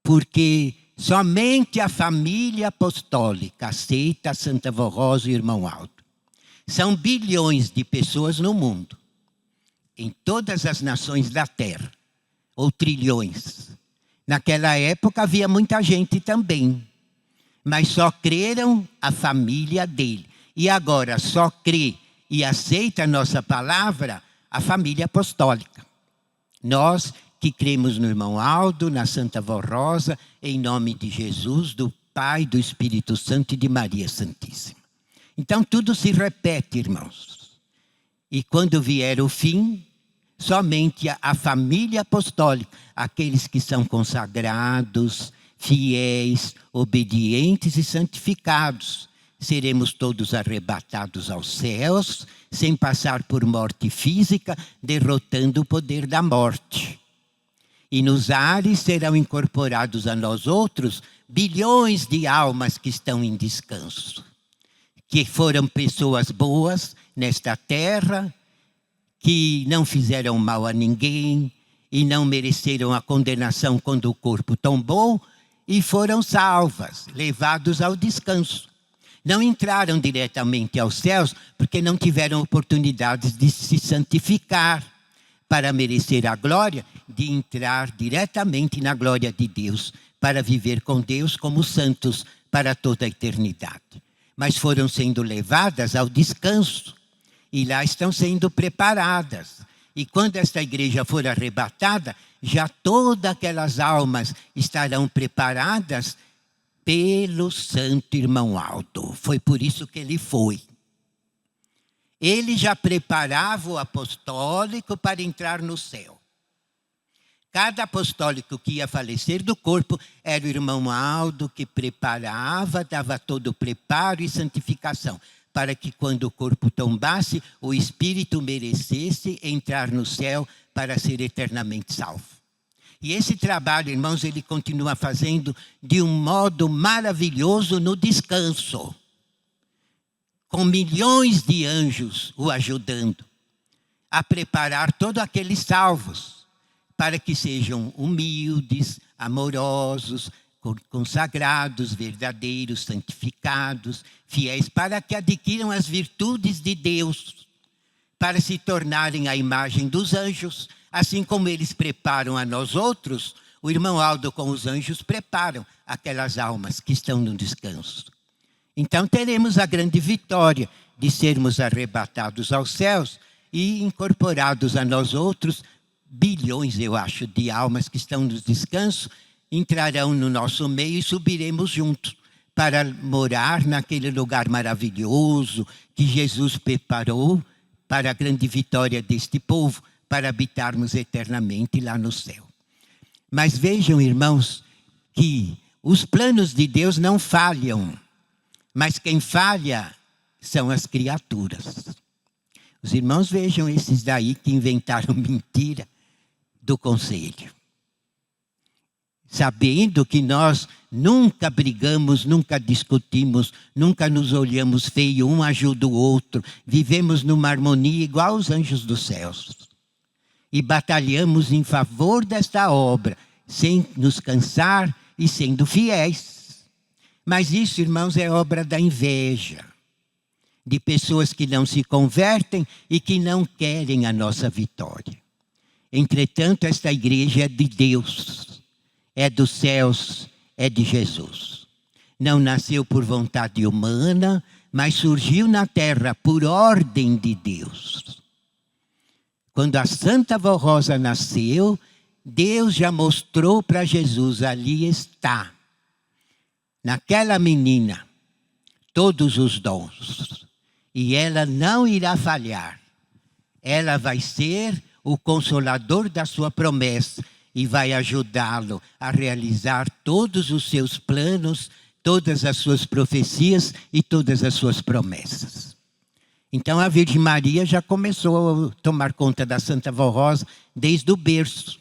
porque somente a família apostólica aceita a Santa Vó Rosa e o Irmão Aldo. São bilhões de pessoas no mundo, em todas as nações da terra, ou trilhões. Naquela época havia muita gente também, mas só creram a família dele. E agora só crê e aceita a nossa palavra a família apostólica. Nós que cremos no Irmão Aldo, na Santa Vó Rosa, em nome de Jesus, do Pai, do Espírito Santo e de Maria Santíssima. Então tudo se repete, irmãos. E quando vier o fim, somente a família apostólica, aqueles que são consagrados, fiéis, obedientes e santificados, seremos todos arrebatados aos céus, sem passar por morte física, derrotando o poder da morte. E nos ares serão incorporados a nós outros bilhões de almas que estão em descanso, que foram pessoas boas nesta terra, que não fizeram mal a ninguém e não mereceram a condenação quando o corpo tombou, e foram salvas, levados ao descanso. Não entraram diretamente aos céus porque não tiveram oportunidades de se santificar para merecer a glória de entrar diretamente na glória de Deus, para viver com Deus como santos para toda a eternidade, mas foram sendo levadas ao descanso e lá estão sendo preparadas. E quando esta igreja for arrebatada, já todas aquelas almas estarão preparadas pelo santo irmão Aldo. Foi por isso que ele foi. Ele já preparava o apostólico para entrar no céu. Cada apostólico que ia falecer do corpo era o irmão Aldo que preparava, dava todo o preparo e santificação, para que quando o corpo tombasse, o espírito merecesse entrar no céu para ser eternamente salvo. E esse trabalho, irmãos, ele continua fazendo de um modo maravilhoso no descanso, com milhões de anjos o ajudando a preparar todos aqueles salvos, para que sejam humildes, amorosos, consagrados, verdadeiros, santificados, fiéis, para que adquiram as virtudes de Deus, para se tornarem a imagem dos anjos, assim como eles preparam a nós outros, o irmão Aldo com os anjos preparam aquelas almas que estão no descanso. Então teremos a grande vitória de sermos arrebatados aos céus e incorporados a nós outros, bilhões, eu acho, de almas que estão no descanso, entrarão no nosso meio e subiremos juntos para morar naquele lugar maravilhoso que Jesus preparou para a grande vitória deste povo, para habitarmos eternamente lá no céu. Mas vejam, irmãos, que os planos de Deus não falham, mas quem falha são as criaturas. Os irmãos vejam esses daí que inventaram mentira do conselho, sabendo que nós nunca brigamos, nunca discutimos, nunca nos olhamos feio, um ajuda o outro, vivemos numa harmonia igual aos anjos dos céus. E batalhamos em favor desta obra, sem nos cansar e sendo fiéis. Mas isso, irmãos, é obra da inveja, de pessoas que não se convertem e que não querem a nossa vitória. Entretanto, esta igreja é de Deus, é dos céus, é de Jesus. Não nasceu por vontade humana, mas surgiu na terra por ordem de Deus. Quando a Santa Vó Rosa nasceu, Deus já mostrou para Jesus, ali está, naquela menina, todos os dons. E ela não irá falhar. Ela vai ser o consolador da sua promessa e vai ajudá-lo a realizar todos os seus planos, todas as suas profecias e todas as suas promessas. Então a Virgem Maria já começou a tomar conta da Santa Vó Rosa desde o berço.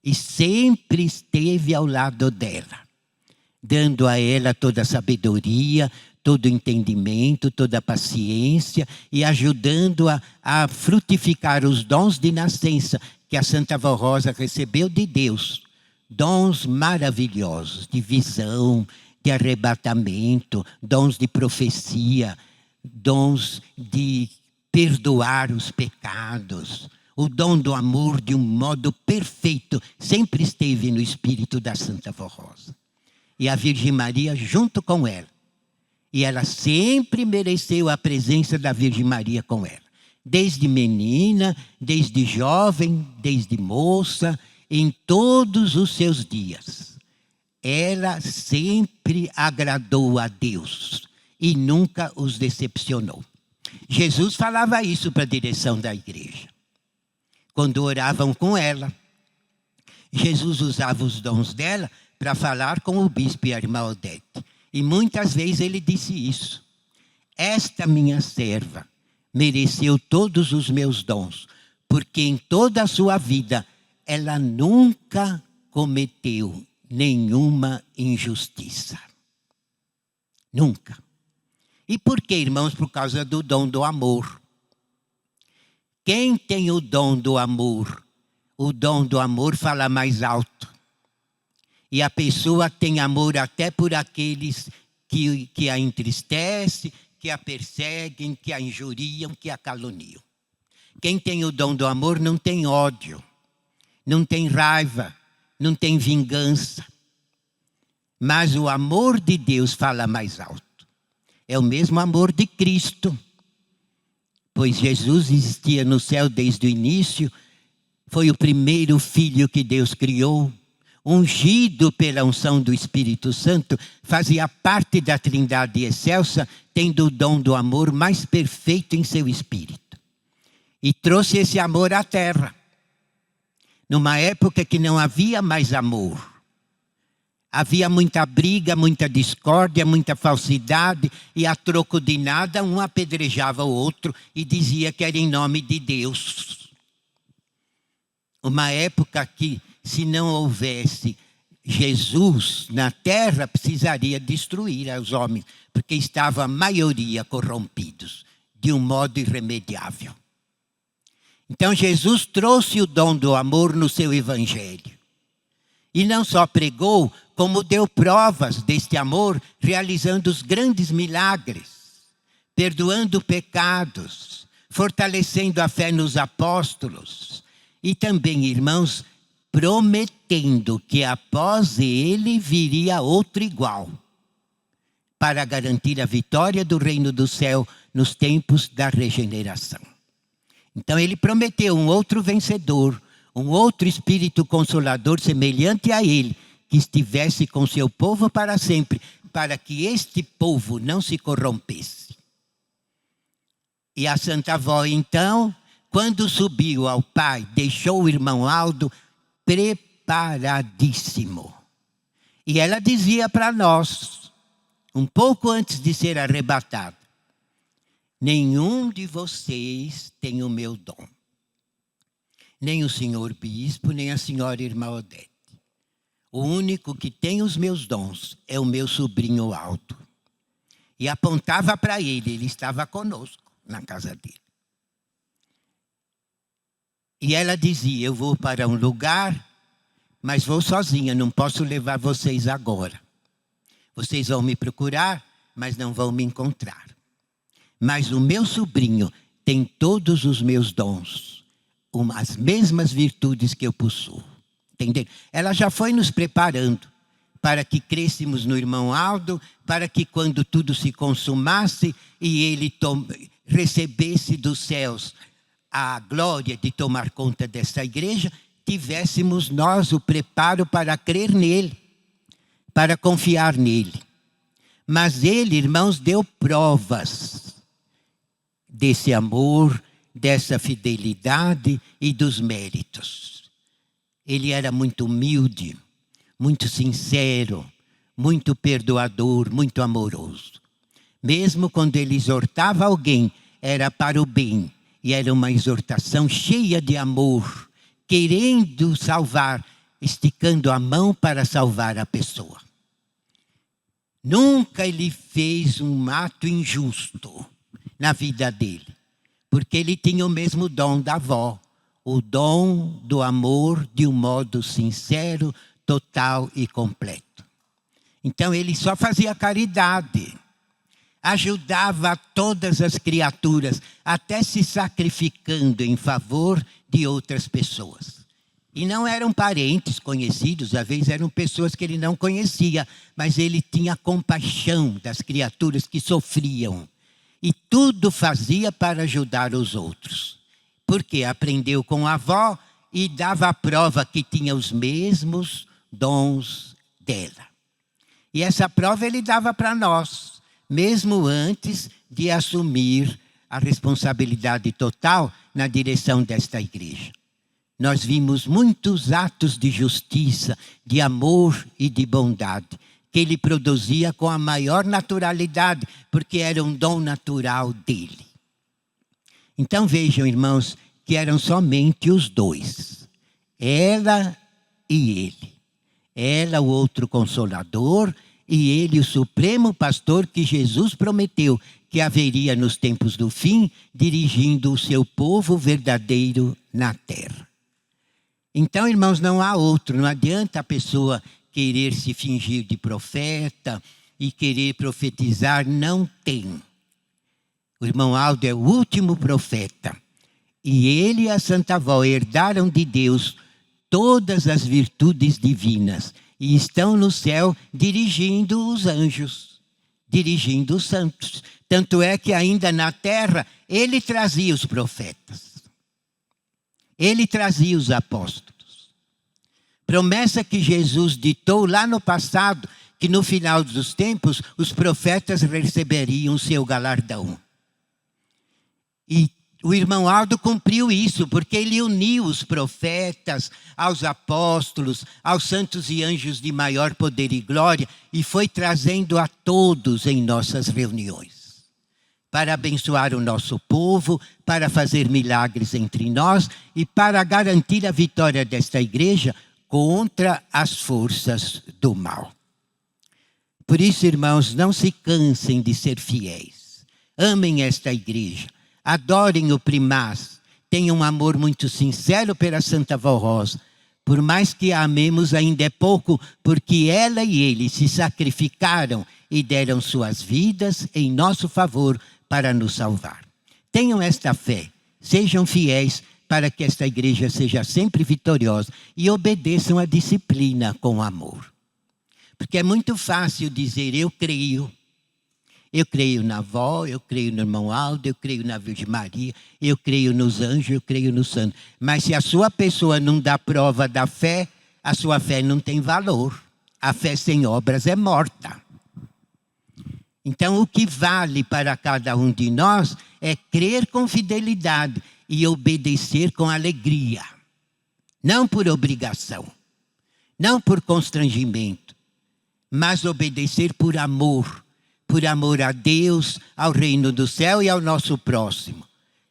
E sempre esteve ao lado dela, dando a ela toda a sabedoria, todo o entendimento, toda a paciência e ajudando-a a frutificar os dons de nascença que a Santa Vó Rosa recebeu de Deus. Dons maravilhosos de visão, de arrebatamento, dons de profecia, dons de perdoar os pecados. O dom do amor de um modo perfeito sempre esteve no espírito da Santa Vó Rosa. E a Virgem Maria junto com ela. E ela sempre mereceu a presença da Virgem Maria com ela. Desde menina, desde jovem, desde moça, em todos os seus dias. Ela sempre agradou a Deus e nunca os decepcionou. Jesus falava isso para a direção da igreja. Quando oravam com ela, Jesus usava os dons dela para falar com o bispo e a irmã Odete. E muitas vezes ele disse isso. Esta minha serva mereceu todos os meus dons, porque em toda a sua vida ela nunca cometeu nenhuma injustiça. Nunca. E por quê, irmãos? Por causa do dom do amor. Quem tem o dom do amor fala mais alto. E a pessoa tem amor até por aqueles que a entristecem, que a perseguem, que a injuriam, que a caluniam. Quem tem o dom do amor não tem ódio, não tem raiva, não tem vingança. Mas o amor de Deus fala mais alto. É o mesmo amor de Cristo. Pois Jesus existia no céu desde o início, foi o primeiro filho que Deus criou, ungido pela unção do Espírito Santo, fazia parte da Trindade excelsa, tendo o dom do amor mais perfeito em seu espírito. E trouxe esse amor à terra, numa época que não havia mais amor. Havia muita briga, muita discórdia, muita falsidade, e a troco de nada, um apedrejava o outro e dizia que era em nome de Deus. Uma época que, se não houvesse Jesus na terra, precisaria destruir os homens, porque estavam a maioria corrompidos, de um modo irremediável. Então Jesus trouxe o dom do amor no seu evangelho. E não só pregou, como deu provas deste amor, realizando os grandes milagres, perdoando pecados, fortalecendo a fé nos apóstolos. E também, irmãos, prometendo que após ele viria outro igual, para garantir a vitória do reino do céu nos tempos da regeneração. Então ele prometeu um outro vencedor, um outro Espírito Consolador semelhante a ele, que estivesse com seu povo para sempre, para que este povo não se corrompesse. E a Santa Avó, então, quando subiu ao Pai, deixou o irmão Aldo preparadíssimo. E ela dizia para nós, um pouco antes de ser arrebatada: nenhum de vocês tem o meu dom. Nem o senhor bispo, nem a senhora irmã Odete. O único que tem os meus dons é o meu sobrinho Aldo. E apontava para ele estava conosco na casa dele. E ela dizia: eu vou para um lugar, mas vou sozinha, não posso levar vocês agora. Vocês vão me procurar, mas não vão me encontrar. Mas o meu sobrinho tem todos os meus dons, as mesmas virtudes que eu possuo. Entenderam? Ela já foi nos preparando para que crescêssemos no irmão Aldo, para que quando tudo se consumasse e ele recebesse dos céus a glória de tomar conta dessa igreja, tivéssemos nós o preparo para crer nele, para confiar nele. Mas ele, irmãos, deu provas desse amor, dessa fidelidade e dos méritos. Ele era muito humilde, muito sincero, muito perdoador, muito amoroso. Mesmo quando ele exortava alguém, era para o bem. E era uma exortação cheia de amor, querendo salvar, esticando a mão para salvar a pessoa. Nunca ele fez um ato injusto na vida dele, porque ele tinha o mesmo dom da avó, o dom do amor de um modo sincero, total e completo. Então ele só fazia caridade, ajudava todas as criaturas, até se sacrificando em favor de outras pessoas. E não eram parentes conhecidos, às vezes eram pessoas que ele não conhecia, mas ele tinha compaixão das criaturas que sofriam. E tudo fazia para ajudar os outros. Porque aprendeu com a avó e dava a prova que tinha os mesmos dons dela. E essa prova ele dava para nós, mesmo antes de assumir a responsabilidade total na direção desta igreja. Nós vimos muitos atos de justiça, de amor e de bondade, que ele produzia com a maior naturalidade, porque era um dom natural dele. Então vejam, irmãos, que eram somente os dois, ela e ele. Ela, o outro Consolador, e ele, o supremo pastor que Jesus prometeu que haveria nos tempos do fim, dirigindo o seu povo verdadeiro na terra. Então, irmãos, não há outro, não adianta a pessoa querer se fingir de profeta e querer profetizar, não tem. O irmão Aldo é o último profeta. E ele e a Santa Avó herdaram de Deus todas as virtudes divinas. e estão no céu dirigindo os anjos, dirigindo os santos. Tanto é que ainda na terra, ele trazia os profetas. Ele trazia os apóstolos. Promessa que Jesus ditou lá no passado, que no final dos tempos, os profetas receberiam seu galardão. E o irmão Aldo cumpriu isso, porque ele uniu os profetas aos apóstolos, aos santos e anjos de maior poder e glória, e foi trazendo a todos em nossas reuniões, para abençoar o nosso povo, para fazer milagres entre nós e para garantir a vitória desta igreja contra as forças do mal. Por isso, irmãos, não se cansem de ser fiéis. Amem esta igreja. Adorem o primaz. Tenham um amor muito sincero pela Santa Vó Rosa. Por mais que a amemos, ainda é pouco, porque ela e ele se sacrificaram e deram suas vidas em nosso favor para nos salvar. Tenham esta fé. Sejam fiéis para que esta igreja seja sempre vitoriosa e obedeçam a disciplina com amor. Porque é muito fácil dizer, eu creio. Eu creio na avó, eu creio no irmão Aldo, eu creio na Virgem Maria, eu creio nos anjos, eu creio no santo. Mas se a sua pessoa não dá prova da fé, a sua fé não tem valor. A fé sem obras é morta. Então, o que vale para cada um de nós é crer com fidelidade e obedecer com alegria. Não por obrigação, não por constrangimento, mas obedecer por amor a Deus, ao reino do céu e ao nosso próximo.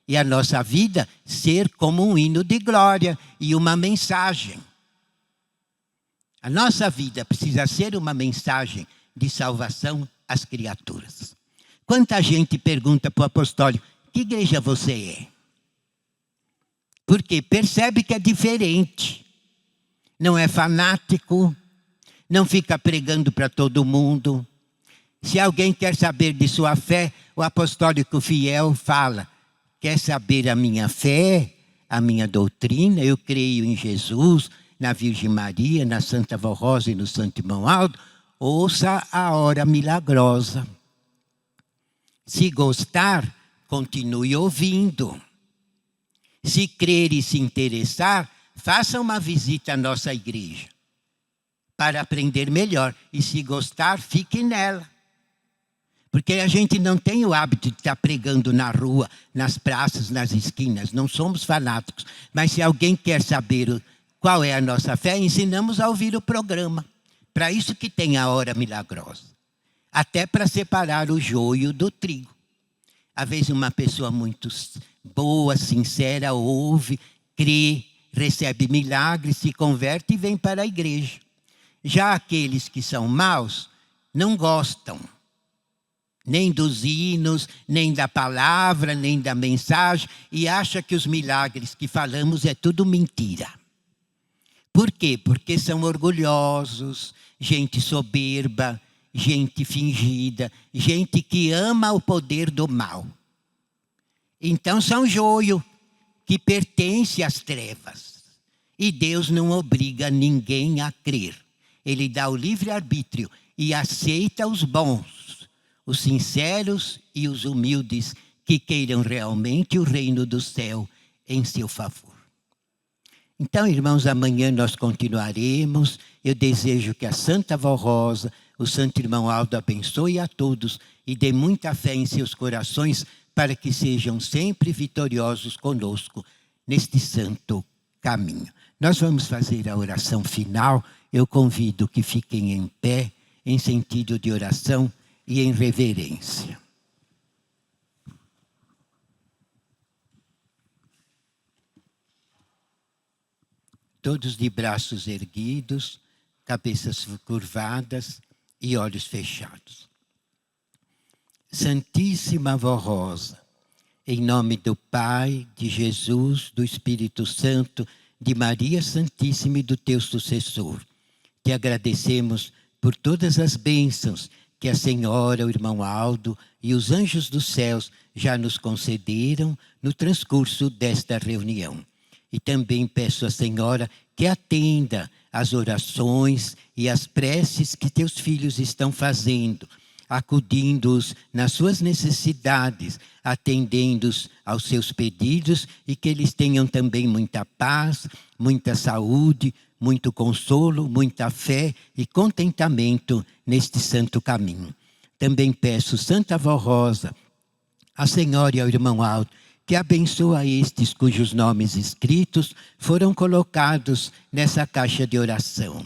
E a nossa vida ser como um hino de glória e uma mensagem. A nossa vida precisa ser uma mensagem de salvação às criaturas. Quanta gente pergunta para o apostólico, que igreja você é? Porque percebe que é diferente. Não é fanático, não fica pregando para todo mundo. Se alguém quer saber de sua fé, o apostólico fiel fala, quer saber a minha fé, a minha doutrina? Eu creio em Jesus, na Virgem Maria, na Santa Vó Rosa e no Santo Irmão Aldo. Ouça a hora milagrosa. Se gostar, continue ouvindo. Se crer e se interessar, faça uma visita à nossa igreja para aprender melhor. E se gostar, fique nela. Porque a gente não tem o hábito de estar pregando na rua, nas praças, nas esquinas. Não somos fanáticos. Mas se alguém quer saber qual é a nossa fé, ensinamos a ouvir o programa. Para isso que tem a hora milagrosa. Até para separar o joio do trigo. Às vezes uma pessoa muito boa, sincera, ouve, crê, recebe milagres, se converte e vem para a igreja. Já aqueles que são maus, não gostam. Nem dos hinos, nem da palavra, nem da mensagem. E acham que os milagres que falamos é tudo mentira. Por quê? Porque são orgulhosos, gente soberba, gente fingida, gente que ama o poder do mal. Então são joio que pertence às trevas. E Deus não obriga ninguém a crer. Ele dá o livre-arbítrio e aceita os bons, os sinceros e os humildes que queiram realmente o reino do céu em seu favor. Então, irmãos, amanhã nós continuaremos. Eu desejo que a Santa Vó Rosa, o Santo Irmão Aldo abençoe a todos e dê muita fé em seus corações para que sejam sempre vitoriosos conosco neste santo caminho. Nós vamos fazer a oração final. Eu convido que fiquem em pé, em sentido de oração e em reverência. Todos de braços erguidos, cabeças curvadas e olhos fechados. Santíssima Vó Rosa, em nome do Pai, de Jesus, do Espírito Santo, de Maria Santíssima e do teu sucessor, te agradecemos por todas as bênçãos que a Senhora, o irmão Aldo e os anjos dos céus já nos concederam no transcurso desta reunião. E também peço à Senhora que atenda as orações e as preces que teus filhos estão fazendo, acudindo-os nas suas necessidades, atendendo-os aos seus pedidos e que eles tenham também muita paz, muita saúde, muito consolo, muita fé e contentamento neste santo caminho. Também peço, Santa Avó Rosa, a Senhora e ao irmão Aldo, que abençoa estes cujos nomes escritos foram colocados nessa caixa de oração.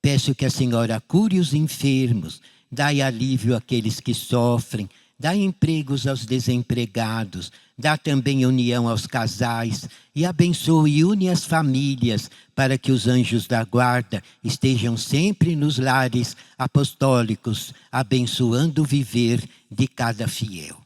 Peço que a Senhora cure os enfermos, dai alívio àqueles que sofrem, dá empregos aos desempregados, dá também união aos casais e abençoe e une as famílias para que os anjos da guarda estejam sempre nos lares apostólicos, abençoando o viver de cada fiel.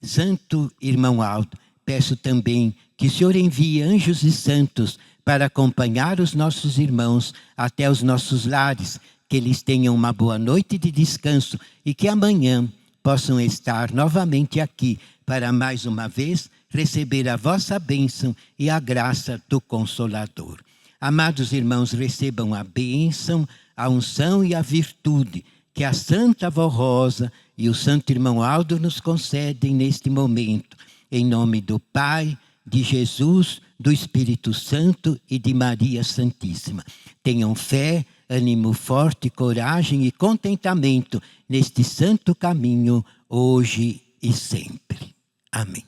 Santo irmão Aldo, peço também que o Senhor envie anjos e santos para acompanhar os nossos irmãos até os nossos lares, que eles tenham uma boa noite de descanso e que amanhã possam estar novamente aqui para mais uma vez receber a vossa bênção e a graça do Consolador. Amados irmãos, recebam a bênção, a unção e a virtude que a Santa Avó Rosa e o Santo Irmão Aldo nos concedem neste momento. Em nome do Pai, de Jesus, do Espírito Santo e de Maria Santíssima. Tenham fé, ânimo forte, coragem e contentamento neste santo caminho, hoje e sempre. Amém.